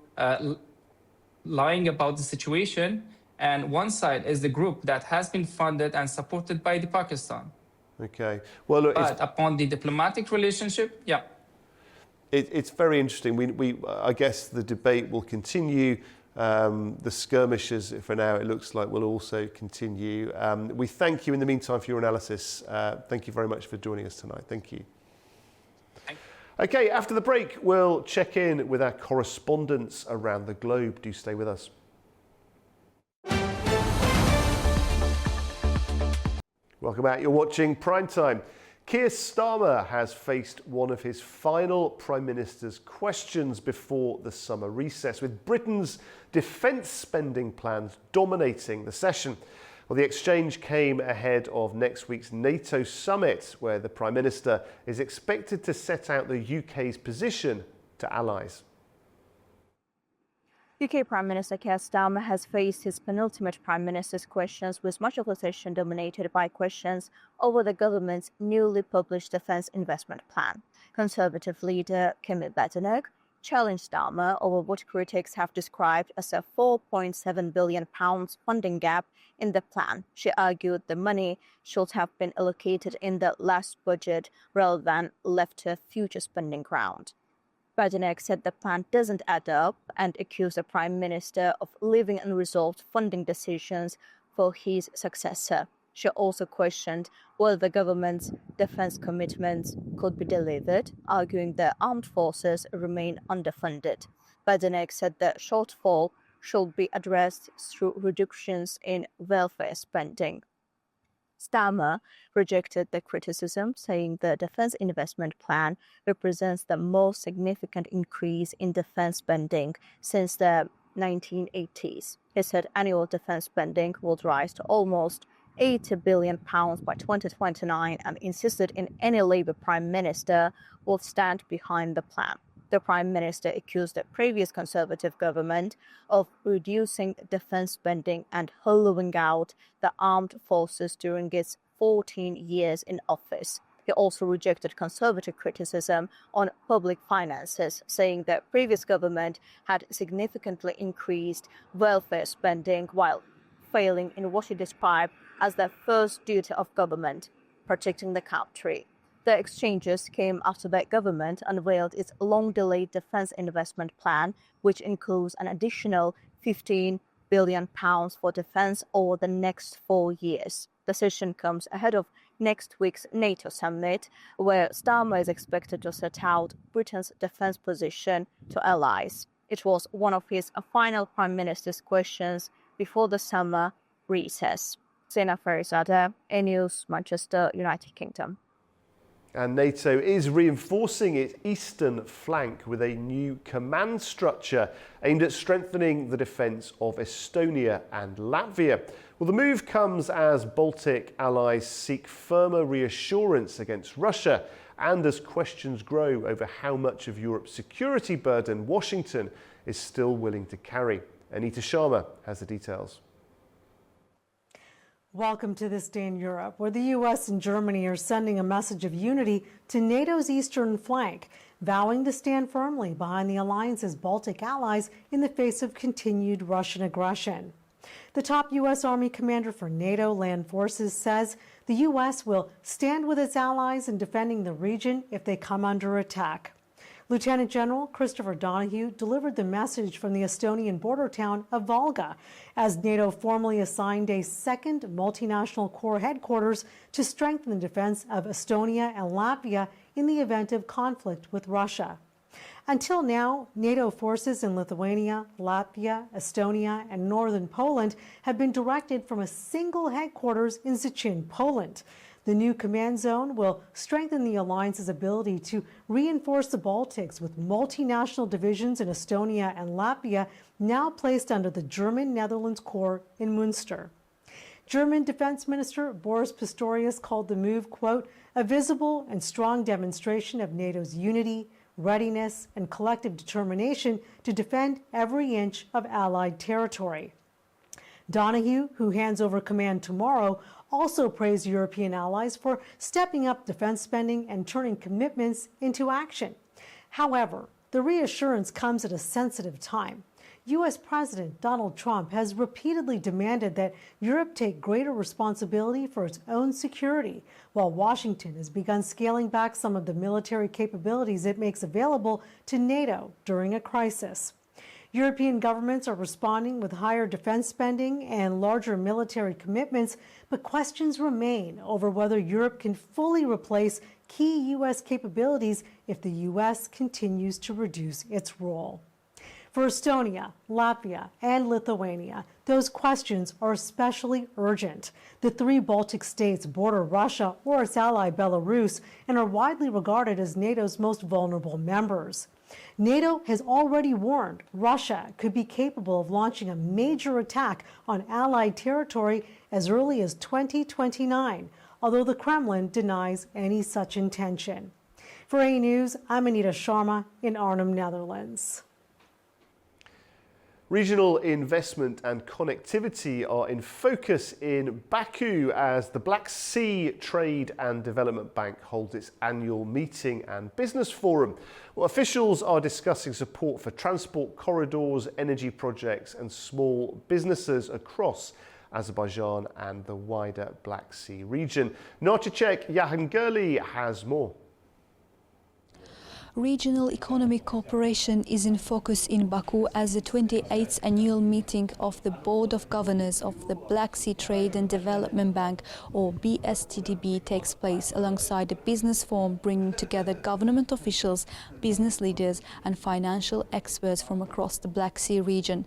lying about the situation, and one side is the group that has been funded and supported by the Pakistan. Okay. Well, look, but upon the diplomatic relationship, yeah. It's very interesting. I guess the debate will continue. The skirmishes, for now, it looks like will also continue. We thank you in the meantime for your analysis. Thank you very much for joining us tonight. Thank you. Okay, after the break, we'll check in with our correspondents around the globe. Do stay with us. Welcome back. You're watching Primetime. Keir Starmer has faced one of his final Prime Minister's questions before the summer recess, with Britain's defence spending plans dominating the session. Well, the exchange came ahead of next week's NATO summit, where the Prime Minister is expected to set out the UK's position to allies. UK Prime Minister Keir Starmer has faced his penultimate Prime Minister's questions, with much of the session dominated by questions over the government's newly published defence investment plan. Conservative leader Kemi Badenoch challenged Starmer over what critics have described as a £4.7 billion funding gap in the plan. She argued the money should have been allocated in the last budget rather than left to a future spending ground. Badenoch said the plan doesn't add up and accused the Prime Minister of leaving unresolved funding decisions for his successor. She also questioned whether the government's defence commitments could be delivered, arguing that armed forces remain underfunded. Badenoch said the shortfall should be addressed through reductions in welfare spending. Starmer rejected the criticism, saying the defence investment plan represents the most significant increase in defence spending since the 1980s. He said annual defence spending would rise to almost £80 billion by 2029 and insisted any Labour Prime Minister would stand behind the plan. The Prime Minister accused the previous Conservative government of reducing defence spending and hollowing out the armed forces during its 14 years in office. He also rejected Conservative criticism on public finances, saying the previous government had significantly increased welfare spending while failing in what he described as the first duty of government, protecting the country. The exchanges came after the government unveiled its long-delayed defence investment plan, which includes an additional £15 billion for defence over the next 4 years. The session comes ahead of next week's NATO summit, where Starmer is expected to set out Britain's defence position to allies. It was one of his final Prime Minister's questions before the summer recess. Sena Farizadeh, A News, Manchester, United Kingdom. And NATO is reinforcing its eastern flank with a new command structure aimed at strengthening the defence of Estonia and Latvia. Well, the move comes as Baltic allies seek firmer reassurance against Russia and as questions grow over how much of Europe's security burden Washington is still willing to carry. Anita Sharma has the details. Welcome to This Day in Europe, where the US and Germany are sending a message of unity to NATO's eastern flank, vowing to stand firmly behind the alliance's Baltic allies in the face of continued Russian aggression. The top U.S. Army commander for NATO Land Forces says the U.S. will stand with its allies in defending the region if they come under attack. Lieutenant General Christopher Donahue delivered the message from the Estonian border town of Valga as NATO formally assigned a second multinational corps headquarters to strengthen the defense of Estonia and Latvia in the event of conflict with Russia. Until now, NATO forces in Lithuania, Latvia, Estonia, and northern Poland have been directed from a single headquarters in Szczecin, Poland. The new command zone will strengthen the alliance's ability to reinforce the Baltics with multinational divisions in Estonia and Latvia now placed under the German-Netherlands Corps in Münster. German Defense Minister Boris Pistorius called the move, quote, a visible and strong demonstration of NATO's unity, readiness, and collective determination to defend every inch of Allied territory. Donahue, who hands over command tomorrow, also praised European allies for stepping up defense spending and turning commitments into action. However, the reassurance comes at a sensitive time. U.S. President Donald Trump has repeatedly demanded that Europe take greater responsibility for its own security, while Washington has begun scaling back some of the military capabilities it makes available to NATO during a crisis. European governments are responding with higher defense spending and larger military commitments, but questions remain over whether Europe can fully replace key U.S. capabilities if the U.S. continues to reduce its role. For Estonia, Latvia, and Lithuania, those questions are especially urgent. The three Baltic states border Russia or its ally Belarus and are widely regarded as NATO's most vulnerable members. NATO has already warned Russia could be capable of launching a major attack on Allied territory as early as 2029, although the Kremlin denies any such intention. For A News, I'm Anita Sharma in Arnhem, Netherlands. Regional investment and connectivity are in focus in Baku as the Black Sea Trade and Development Bank holds its annual meeting and business forum. Well, officials are discussing support for transport corridors, energy projects and small businesses across Azerbaijan and the wider Black Sea region. Narchachek Yahangurli has more. Regional economic cooperation is in focus in Baku as the 28th annual meeting of the Board of Governors of the Black Sea Trade and Development Bank, or BSTDB, takes place alongside a business forum bringing together government officials, business leaders and financial experts from across the Black Sea region.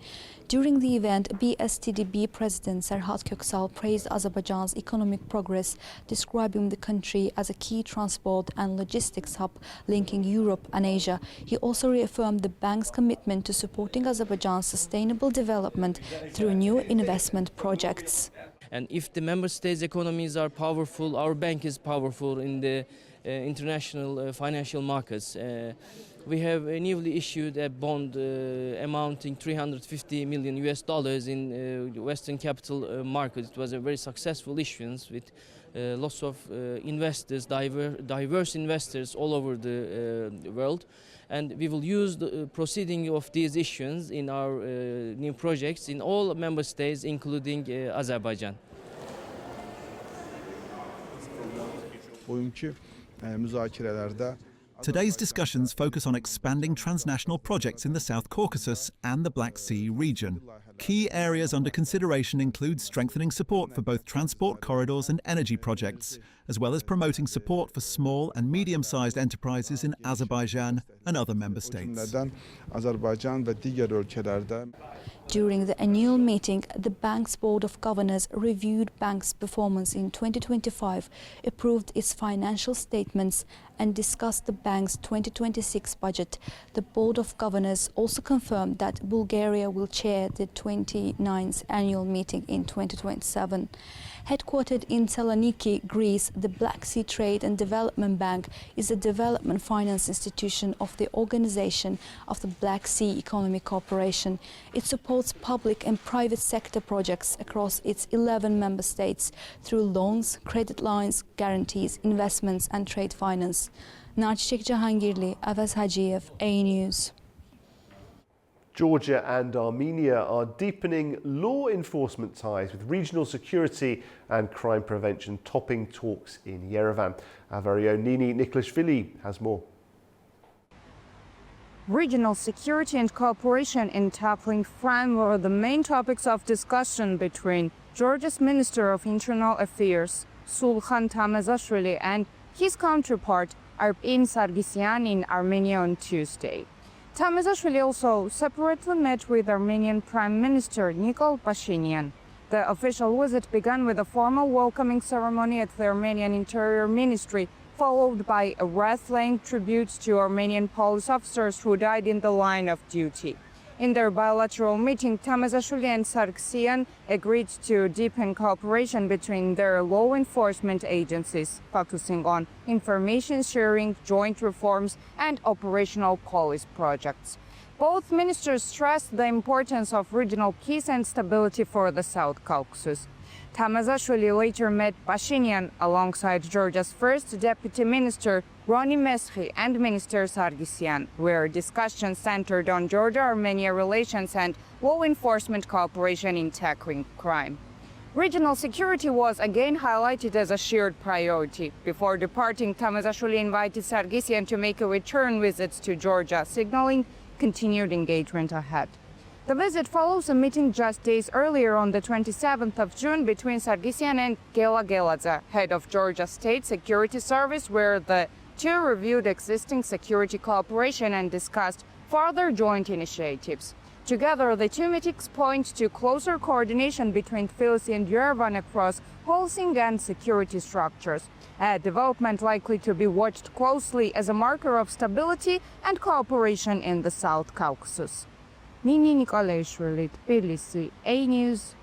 During the event, BSTDB President Serhat Köksal praised Azerbaijan's economic progress, describing the country as a key transport and logistics hub linking Europe and Asia. He also reaffirmed the bank's commitment to supporting Azerbaijan's sustainable development through new investment projects. And if the member states' economies are powerful, our bank is powerful in the international financial markets. We have newly issued a bond amounting $350 million in Western capital markets. It was a very successful issuance with lots of investors, diverse investors all over the world. And we will use the proceeding of these issues in our new projects in all member states, including Azerbaijan. Today's discussions focus on expanding transnational projects in the South Caucasus and the Black Sea region. Key areas under consideration include strengthening support for both transport corridors and energy projects, as well as promoting support for small and medium-sized enterprises in Azerbaijan and other member states. During the annual meeting, the bank's Board of Governors reviewed bank's performance in 2025, approved its financial statements and discussed the Bank's 2026 budget. The Board of Governors also confirmed that Bulgaria will chair the 29th annual meeting in 2027. Headquartered in Thessaloniki, Greece, the Black Sea Trade and Development Bank is a development finance institution of the Organization of the Black Sea Economic Cooperation. It supports public and private sector projects across its 11 member states through loans, credit lines, guarantees, investments and trade finance. Narchik Jahangirli, Avaz Hajiev, A News. Georgia and Armenia are deepening law enforcement ties with regional security and crime prevention topping talks in Yerevan. Our very own Nini Niklishvili has more. Regional security and cooperation in tackling crime were the main topics of discussion between Georgia's Minister of Internal Affairs, Sulkhan Tamazashvili, and his counterpart, Arpin Sargsyan, in Armenia on Tuesday. Tamazashvili also separately met with Armenian Prime Minister Nikol Pashinyan. The official visit began with a formal welcoming ceremony at the Armenian Interior Ministry, followed by a wreath-laying tribute to Armenian police officers who died in the line of duty. In their bilateral meeting, Tamazashvili and Sargsyan agreed to deepen cooperation between their law enforcement agencies, focusing on information sharing, joint reforms, and operational police projects. Both ministers stressed the importance of regional peace and stability for the South Caucasus. Tamazashvili later met Pashinyan alongside Georgia's first deputy minister, Roni Meschi, and Minister Sargsyan, where discussions centered on Georgia-Armenia relations and law enforcement cooperation in tackling crime. Regional security was again highlighted as a shared priority. Before departing, Tamazashvili invited Sargsyan to make a return visit to Georgia, signaling continued engagement ahead. The visit follows a meeting just days earlier on the 27th of June between Sargsyan and Gela Geladze, head of Georgia State Security Service, where the two reviewed existing security cooperation and discussed further joint initiatives. Together, the two meetings point to closer coordination between Tbilisi and Yerevan across policing and security structures, a development likely to be watched closely as a marker of stability and cooperation in the South Caucasus. Nini Nikolaishvili, Tbilisi, A News.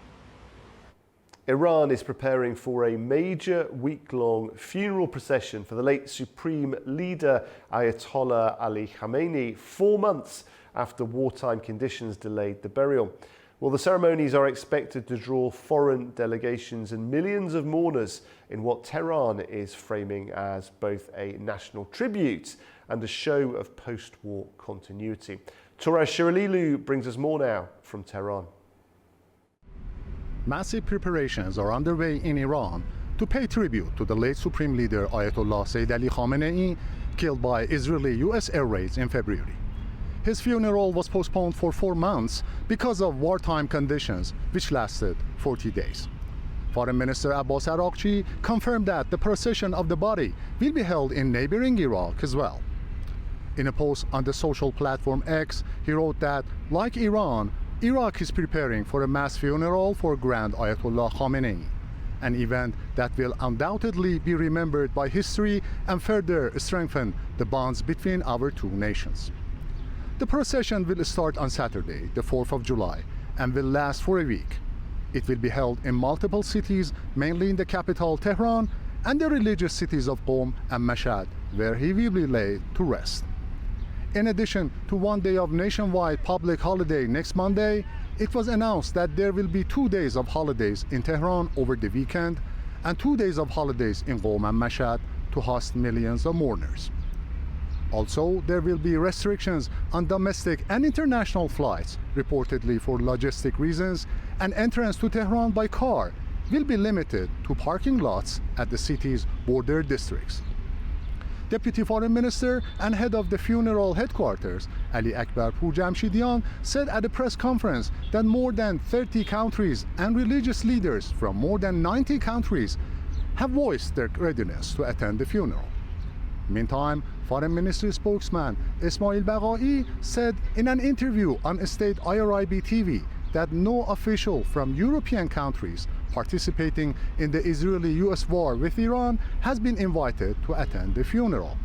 Iran is preparing for a major week-long funeral procession for the late Supreme Leader Ayatollah Ali Khamenei 4 months after wartime conditions delayed the burial. Well, the ceremonies are expected to draw foreign delegations and millions of mourners in what Tehran is framing as both a national tribute and a show of post-war continuity. Toraj Shiralilu brings us more now from Tehran. Massive preparations are underway in Iran to pay tribute to the late Supreme Leader Ayatollah Sayyid Ali Khamenei, killed by Israeli US air raids in February. His funeral was postponed for 4 months because of wartime conditions, which lasted 40 days. Foreign Minister Abbas Araghchi confirmed that the procession of the body will be held in neighboring Iraq as well. In a post on the social platform X, he wrote that, like Iran, Iraq is preparing for a mass funeral for Grand Ayatollah Khamenei, an event that will undoubtedly be remembered by history and further strengthen the bonds between our two nations. The procession will start on Saturday, the 4th of July, and will last for a week. It will be held in multiple cities, mainly in the capital Tehran and the religious cities of Qom and Mashhad, where he will be laid to rest. In addition to 1 day of nationwide public holiday next Monday, it was announced that there will be 2 days of holidays in Tehran over the weekend and 2 days of holidays in Qom and Mashhad to host millions of mourners. Also, there will be restrictions on domestic and international flights, reportedly for logistic reasons, and entrance to Tehran by car will be limited to parking lots at the city's border districts. Deputy Foreign Minister and head of the funeral headquarters, Ali Akbar Purjamshidian, said at a press conference that more than 30 countries and religious leaders from more than 90 countries have voiced their readiness to attend the funeral. Meantime, Foreign Ministry spokesman Ismail Baghai said in an interview on state IRIB TV that no official from European countries participating in the Israeli-US war with Iran has been invited to attend the funeral.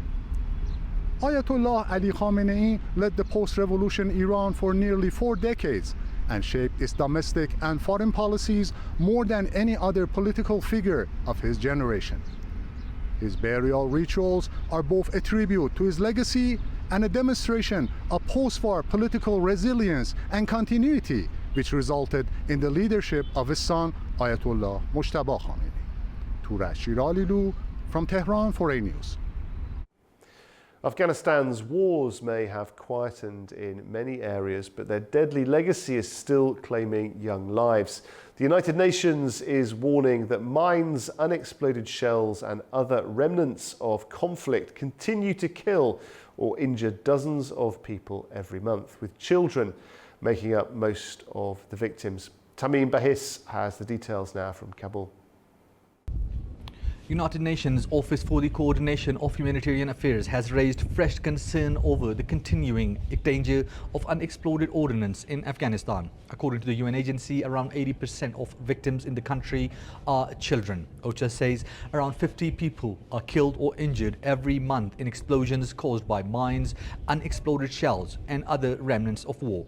Ayatollah Ali Khamenei led the post-revolution Iran for nearly 4 decades and shaped its domestic and foreign policies more than any other political figure of his generation. His burial rituals are both a tribute to his legacy and a demonstration of post-war political resilience and continuity, which resulted in the leadership of his son, Ayatollah Mojtaba Khamenei. Turaj Shiralilu from Tehran for A News. Afghanistan's wars may have quietened in many areas, but their deadly legacy is still claiming young lives. The United Nations is warning that mines, unexploded shells and other remnants of conflict continue to kill or injure dozens of people every month, with children making up most of the victims. Tamim Bahis has the details now from Kabul. United Nations Office for the Coordination of Humanitarian Affairs has raised fresh concern over the continuing danger of unexploded ordnance in Afghanistan. According to the UN agency, around 80% of victims in the country are children. OCHA says around 50 people are killed or injured every month in explosions caused by mines, unexploded shells and other remnants of war.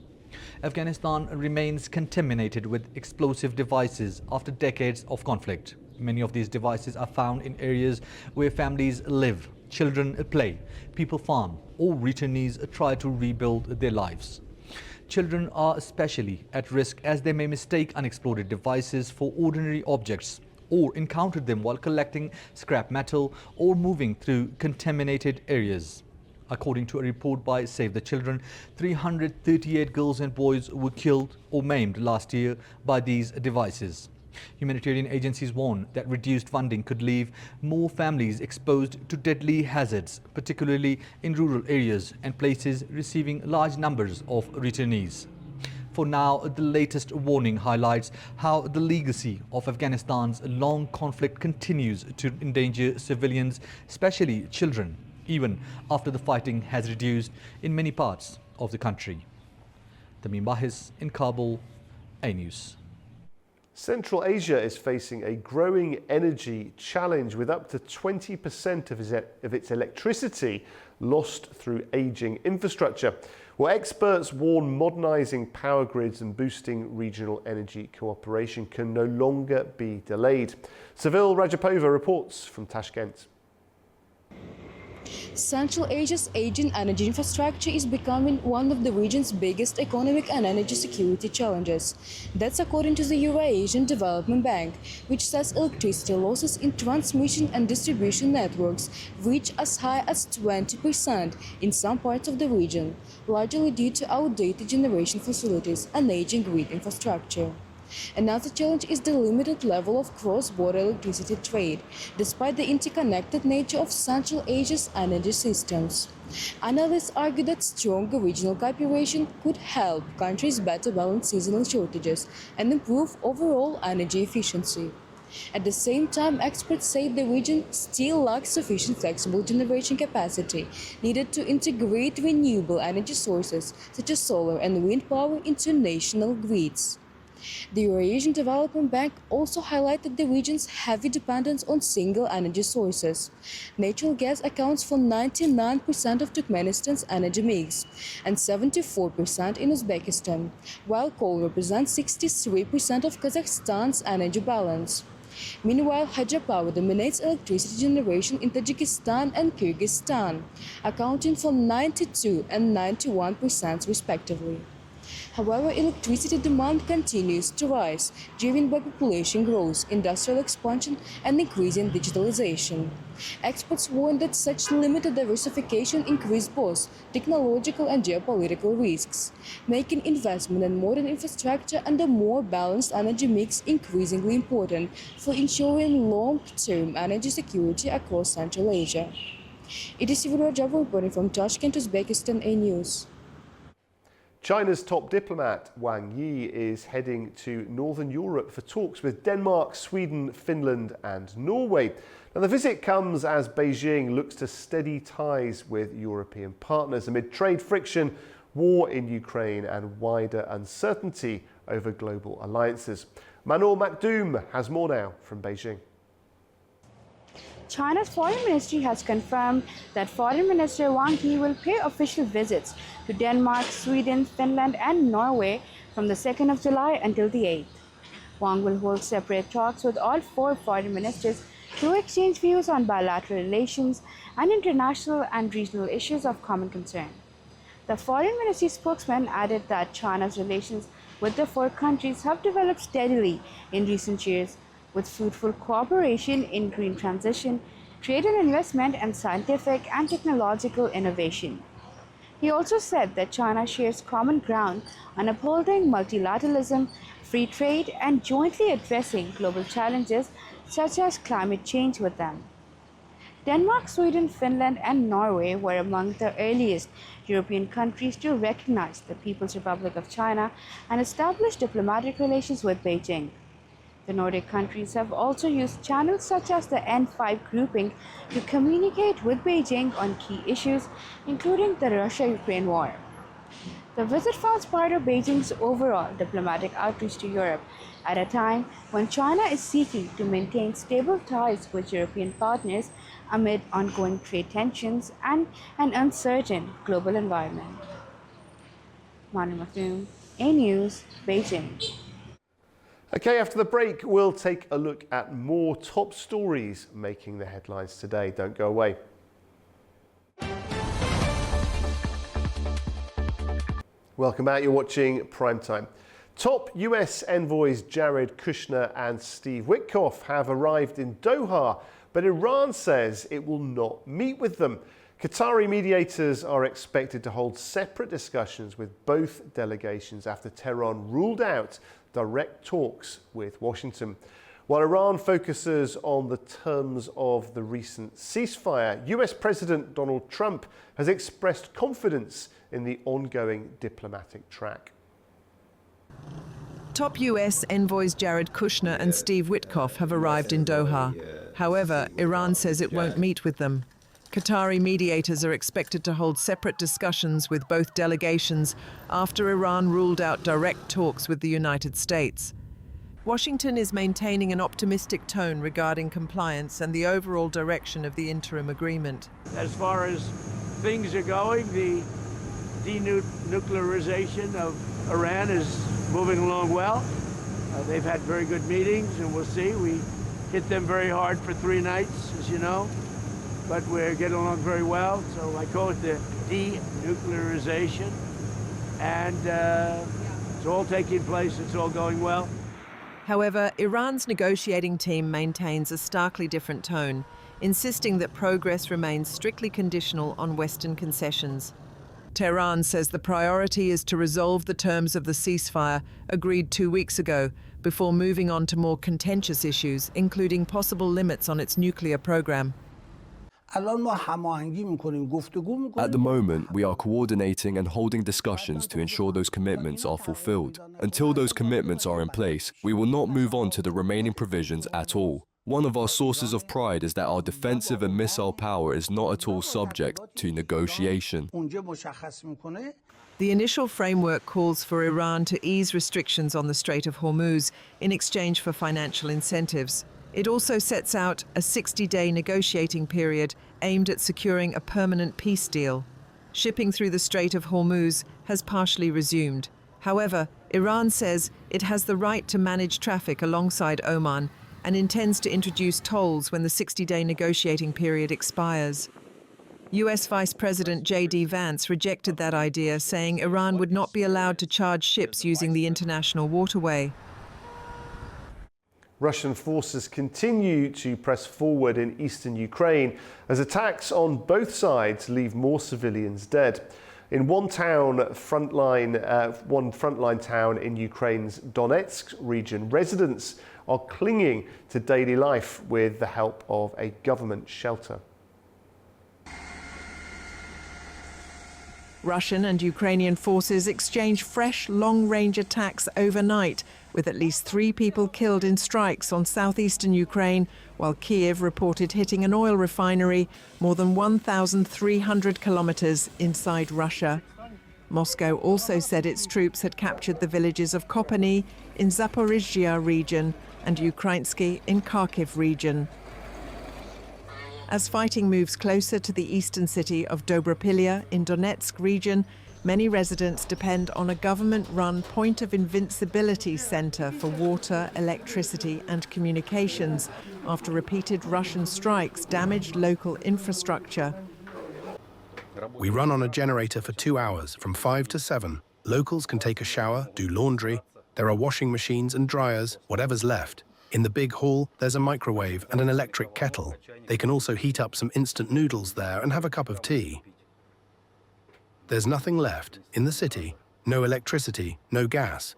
Afghanistan remains contaminated with explosive devices after decades of conflict. Many of these devices are found in areas where families live, children play, people farm, or returnees try to rebuild their lives. Children are especially at risk as they may mistake unexploded devices for ordinary objects or encounter them while collecting scrap metal or moving through contaminated areas. According to a report by Save the Children, 338 girls and boys were killed or maimed last year by these devices. Humanitarian agencies warn that reduced funding could leave more families exposed to deadly hazards, particularly in rural areas and places receiving large numbers of returnees. For now, the latest warning highlights how the legacy of Afghanistan's long conflict continues to endanger civilians, especially children, even after the fighting has reduced in many parts of the country. Tamim Bahis in Kabul, A News. Central Asia is facing a growing energy challenge with up to 20% of its electricity lost through aging infrastructure. Well, experts warn modernising power grids and boosting regional energy cooperation can no longer be delayed. Seville Rajapova reports from Tashkent. Central Asia's aging energy infrastructure is becoming one of the region's biggest economic and energy security challenges. That's according to the Eurasian Development Bank, which says electricity losses in transmission and distribution networks reach as high as 20% in some parts of the region, largely due to outdated generation facilities and aging grid infrastructure. Another challenge is the limited level of cross-border electricity trade, despite the interconnected nature of Central Asia's energy systems. Analysts argue that stronger regional cooperation could help countries better balance seasonal shortages and improve overall energy efficiency. At the same time, experts say the region still lacks sufficient flexible generation capacity needed to integrate renewable energy sources such as solar and wind power into national grids. The Eurasian Development Bank also highlighted the region's heavy dependence on single energy sources. Natural gas accounts for 99% of Turkmenistan's energy mix and 74% in Uzbekistan, while coal represents 63% of Kazakhstan's energy balance. Meanwhile, hydropower dominates electricity generation in Tajikistan and Kyrgyzstan, accounting for 92% and 91% respectively. However, electricity demand continues to rise, driven by population growth, industrial expansion, and increasing digitalization. Experts warn that such limited diversification increases both technological and geopolitical risks, making investment in modern infrastructure and a more balanced energy mix increasingly important for ensuring long-term energy security across Central Asia. It is Seville Rajapova reporting from Tashkent, Uzbekistan, A News. China's top diplomat Wang Yi is heading to Northern Europe for talks with Denmark, Sweden, Finland and Norway. Now, the visit comes as Beijing looks to steady ties with European partners amid trade friction, war in Ukraine and wider uncertainty over global alliances. Manor Makdoum has more now from Beijing. China's foreign ministry has confirmed that Foreign Minister Wang Yi will pay official visits to Denmark, Sweden, Finland, and Norway from the 2nd of July until the 8th. Wang will hold separate talks with all 4 foreign ministers to exchange views on bilateral relations and international and regional issues of common concern. The foreign ministry spokesman added that China's relations with the 4 countries have developed steadily in recent years, with fruitful cooperation in green transition, trade and investment, and scientific and technological innovation. He also said that China shares common ground on upholding multilateralism, free trade, and jointly addressing global challenges such as climate change with them. Denmark, Sweden, Finland, and Norway were among the earliest European countries to recognize the People's Republic of China and establish diplomatic relations with Beijing. The Nordic countries have also used channels such as the N5 grouping to communicate with Beijing on key issues, including the Russia-Ukraine war. The visit forms part of Beijing's overall diplomatic outreach to Europe at a time when China is seeking to maintain stable ties with European partners amid ongoing trade tensions and an uncertain global environment. Manu Mafoum, A News, Beijing. Okay, after the break, we'll take a look at more top stories making the headlines today. Don't go away. Welcome back. You're watching Primetime. Top US envoys Jared Kushner and Steve Witkoff have arrived in Doha, but Iran says it will not meet with them. Qatari mediators are expected to hold separate discussions with both delegations after Tehran ruled out direct talks with Washington. While Iran focuses on the terms of the recent ceasefire, US President Donald Trump has expressed confidence in the ongoing diplomatic track. Top US envoys Jared Kushner and Steve Witkoff have arrived in Doha. However, Iran says it won't meet with them. Qatari mediators are expected to hold separate discussions with both delegations after Iran ruled out direct talks with the United States. Washington is maintaining an optimistic tone regarding compliance and the overall direction of the interim agreement. As far as things are going, the denuclearization of Iran is moving along well. They've had very good meetings, and we'll see. We hit them very hard for 3 nights, as you know, but we're getting along very well. So I call it the denuclearization, and it's all taking place. It's all going well. However, Iran's negotiating team maintains a starkly different tone, insisting that progress remains strictly conditional on Western concessions. Tehran says the priority is to resolve the terms of the ceasefire agreed 2 weeks ago before moving on to more contentious issues, including possible limits on its nuclear program. At the moment, we are coordinating and holding discussions to ensure those commitments are fulfilled. Until those commitments are in place, we will not move on to the remaining provisions at all. One of our sources of pride is that our defensive and missile power is not at all subject to negotiation. The initial framework calls for Iran to ease restrictions on the Strait of Hormuz in exchange for financial incentives. It also sets out a 60-day negotiating period aimed at securing a permanent peace deal. Shipping through the Strait of Hormuz has partially resumed. However, Iran says it has the right to manage traffic alongside Oman and intends to introduce tolls when the 60-day negotiating period expires. US Vice President J.D. Vance rejected that idea, saying Iran would not be allowed to charge ships using the international waterway. Russian forces continue to press forward in eastern Ukraine as attacks on both sides leave more civilians dead. In one frontline town in Ukraine's Donetsk region, residents are clinging to daily life with the help of a government shelter. Russian and Ukrainian forces exchanged fresh long-range attacks overnight, with at least 3 people killed in strikes on southeastern Ukraine, while Kiev reported hitting an oil refinery more than 1,300 kilometers inside Russia. Moscow also said its troops had captured the villages of Kopany in Zaporizhzhia region and Ukrainsky in Kharkiv region. As fighting moves closer to the eastern city of Dobropilya in Donetsk region, many residents depend on a government-run point of invincibility centre for water, electricity and communications after repeated Russian strikes damaged local infrastructure. We run on a generator for 2 hours, from 5 to 7. Locals can take a shower, do laundry. There are washing machines and dryers, whatever's left. In the big hall, there's a microwave and an electric kettle. They can also heat up some instant noodles there and have a cup of tea. There's nothing left. In the city, no electricity, no gas.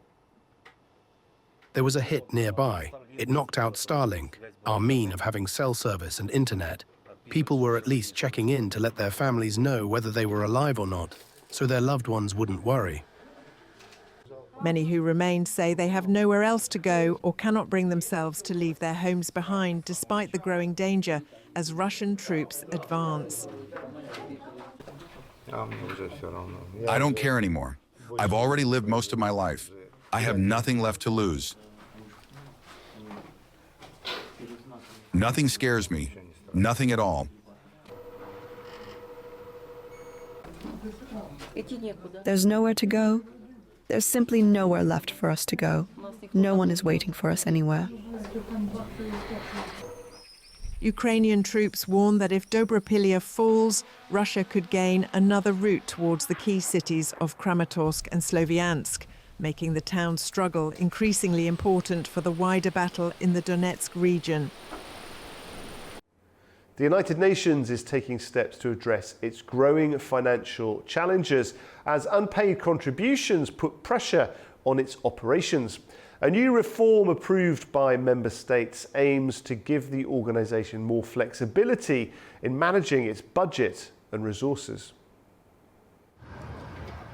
There was a hit nearby. It knocked out Starlink, our mean of having cell service and internet. People were at least checking in to let their families know whether they were alive or not, so their loved ones wouldn't worry. Many who remain say they have nowhere else to go or cannot bring themselves to leave their homes behind despite the growing danger as Russian troops advance. I don't care anymore. I've already lived most of my life. I have nothing left to lose. Nothing scares me. Nothing at all. There's nowhere to go. There's simply nowhere left for us to go. No one is waiting for us anywhere. Ukrainian troops warn that if Dobropilya falls, Russia could gain another route towards the key cities of Kramatorsk and Sloviansk, making the town's struggle increasingly important for the wider battle in the Donetsk region. The United Nations is taking steps to address its growing financial challenges as unpaid contributions put pressure on its operations. A new reform approved by member states aims to give the organisation more flexibility in managing its budget and resources.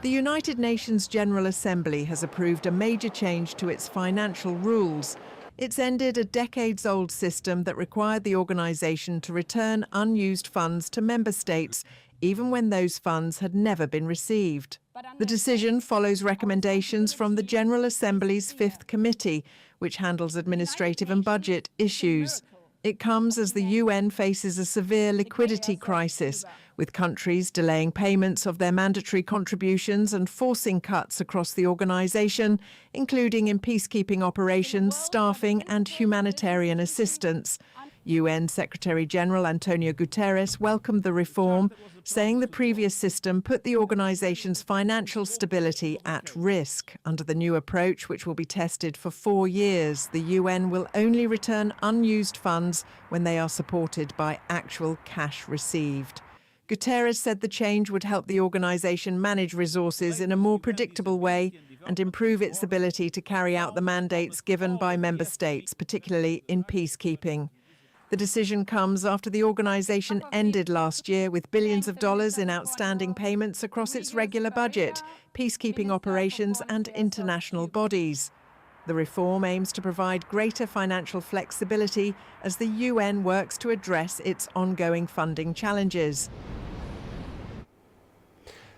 The United Nations General Assembly has approved a major change to its financial rules. It's ended a decades-old system that required the organisation to return unused funds to member states, even when those funds had never been received. The decision follows recommendations from the General Assembly's Fifth Committee, which handles administrative and budget issues. It comes as the UN faces a severe liquidity crisis, with countries delaying payments of their mandatory contributions and forcing cuts across the organisation, including in peacekeeping operations, staffing and humanitarian assistance. UN Secretary-General Antonio Guterres welcomed the reform, saying the previous system put the organisation's financial stability at risk. Under the new approach, which will be tested for 4 years, the UN will only return unused funds when they are supported by actual cash received. Guterres said the change would help the organisation manage resources in a more predictable way and improve its ability to carry out the mandates given by member states, particularly in peacekeeping. The decision comes after the organisation ended last year with billions of dollars in outstanding payments across its regular budget, peacekeeping operations and international bodies. The reform aims to provide greater financial flexibility as the UN works to address its ongoing funding challenges.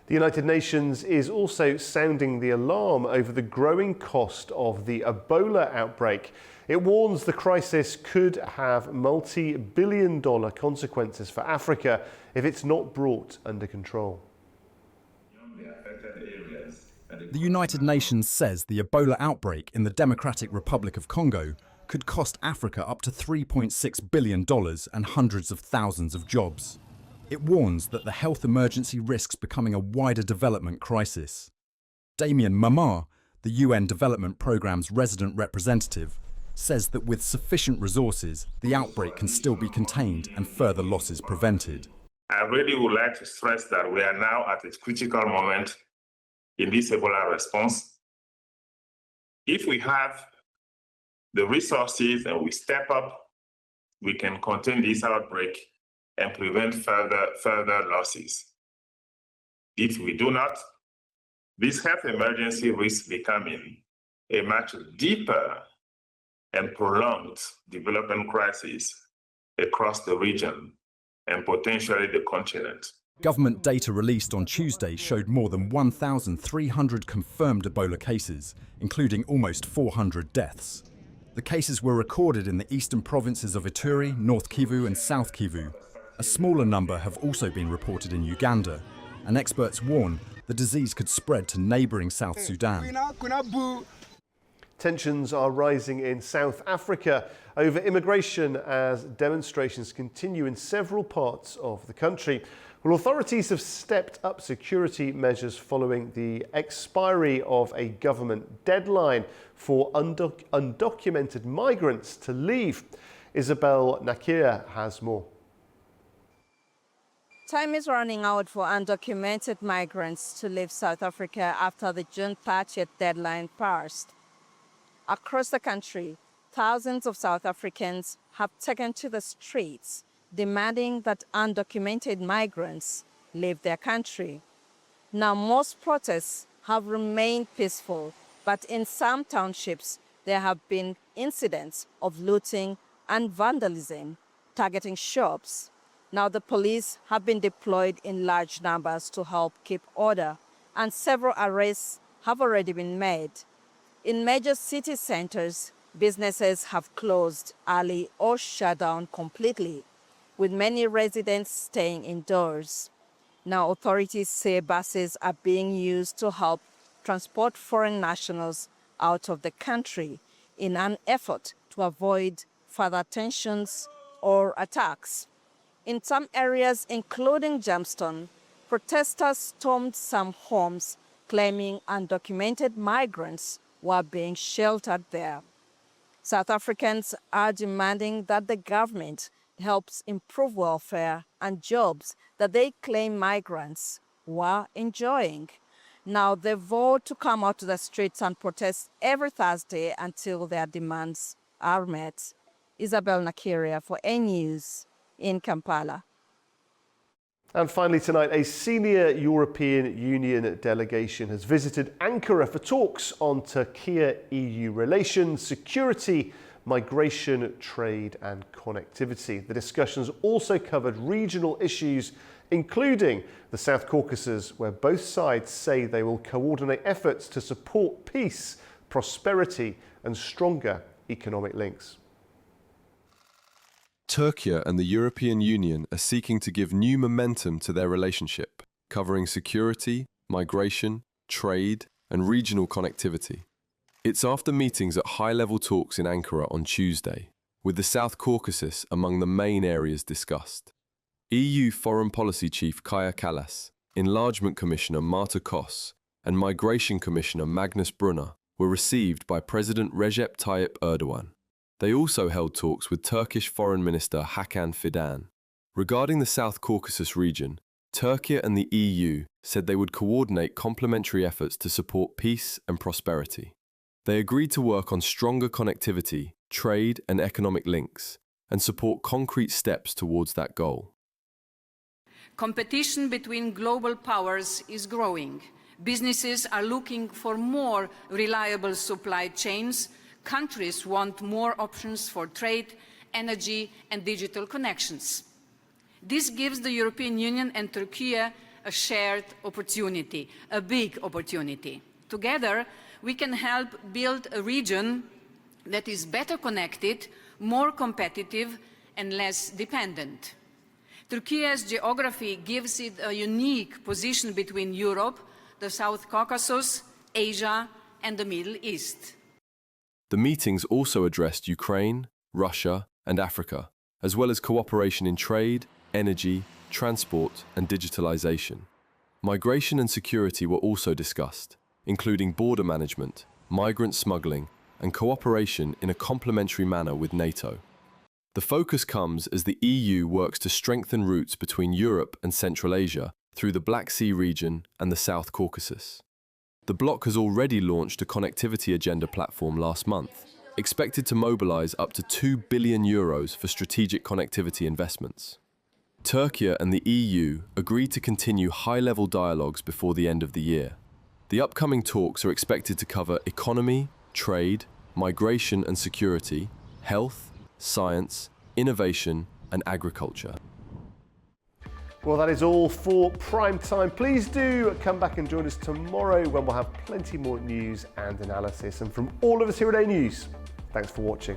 The United Nations is also sounding the alarm over the growing cost of the Ebola outbreak. It warns the crisis could have multi-billion-dollar consequences for Africa if it's not brought under control. The United Nations says the Ebola outbreak in the Democratic Republic of Congo could cost Africa up to $3.6 billion and hundreds of thousands of jobs. It warns that the health emergency risks becoming a wider development crisis. Damien Mamar, the UN Development Programme's resident representative, says that with sufficient resources, the outbreak can still be contained and further losses prevented. I really would like to stress that we are now at a critical moment in this Ebola response. If we have the resources and we step up, we can contain this outbreak and prevent further losses. If we do not, this health emergency risks becoming a much deeper and prolonged development crisis across the region and potentially the continent. Government data released on Tuesday showed more than 1,300 confirmed Ebola cases, including almost 400 deaths. The cases were recorded in the eastern provinces of Ituri, North Kivu and South Kivu. A smaller number have also been reported in Uganda, and experts warn the disease could spread to neighbouring South Sudan. Tensions are rising in South Africa over immigration as demonstrations continue in several parts of the country. Well, authorities have stepped up security measures following the expiry of a government deadline for undocumented migrants to leave. Isabel Nakir has more. Time is running out for undocumented migrants to leave South Africa after the June 30th deadline passed. Across the country, thousands of South Africans have taken to the streets demanding that undocumented migrants leave their country. Now, most protests have remained peaceful, but in some townships, there have been incidents of looting and vandalism targeting shops. Now, the police have been deployed in large numbers to help keep order, and several arrests have already been made. In major city centers, businesses have closed early or shut down completely, with many residents staying indoors. Now, authorities say buses are being used to help transport foreign nationals out of the country in an effort to avoid further tensions or attacks. In some areas, including Jamestown, protesters stormed some homes, claiming undocumented migrants were being sheltered there. South Africans are demanding that the government helps improve welfare and jobs that they claim migrants were enjoying. Now they vote to come out to the streets and protest every Thursday until their demands are met. Isabel Nakiria for A News in Kampala. And finally tonight, a senior European Union delegation has visited Ankara for talks on Turkey-EU relations, security, migration, trade and connectivity. The discussions also covered regional issues, including the South Caucasus, where both sides say they will coordinate efforts to support peace, prosperity and stronger economic links. Turkey and the European Union are seeking to give new momentum to their relationship, covering security, migration, trade, and regional connectivity. It's after meetings at high-level talks in Ankara on Tuesday, with the South Caucasus among the main areas discussed. EU Foreign Policy Chief Kaja Kallas, Enlargement Commissioner Marta Kos, and Migration Commissioner Magnus Brunner were received by President Recep Tayyip Erdogan. They also held talks with Turkish Foreign Minister Hakan Fidan. Regarding the South Caucasus region, Turkey and the EU said they would coordinate complementary efforts to support peace and prosperity. They agreed to work on stronger connectivity, trade and economic links, and support concrete steps towards that goal. Competition between global powers is growing. Businesses are looking for more reliable supply chains. Countries want more options for trade, energy and digital connections. This gives the European Union and Turkey a shared opportunity, a big opportunity. Together, we can help build a region that is better connected, more competitive and less dependent. Turkey's geography gives it a unique position between Europe, the South Caucasus, Asia and the Middle East. The meetings also addressed Ukraine, Russia and Africa, as well as cooperation in trade, energy, transport and digitalization. Migration and security were also discussed, including border management, migrant smuggling and cooperation in a complementary manner with NATO. The focus comes as the EU works to strengthen routes between Europe and Central Asia through the Black Sea region and the South Caucasus. The bloc has already launched a connectivity agenda platform last month, expected to mobilize up to €2 billion for strategic connectivity investments. Turkey and the EU agreed to continue high-level dialogues before the end of the year. The upcoming talks are expected to cover economy, trade, migration and security, health, science, innovation and agriculture. Well, that is all for Prime Time. Please do come back and join us tomorrow when we'll have plenty more news and analysis. And from all of us here at A News, thanks for watching.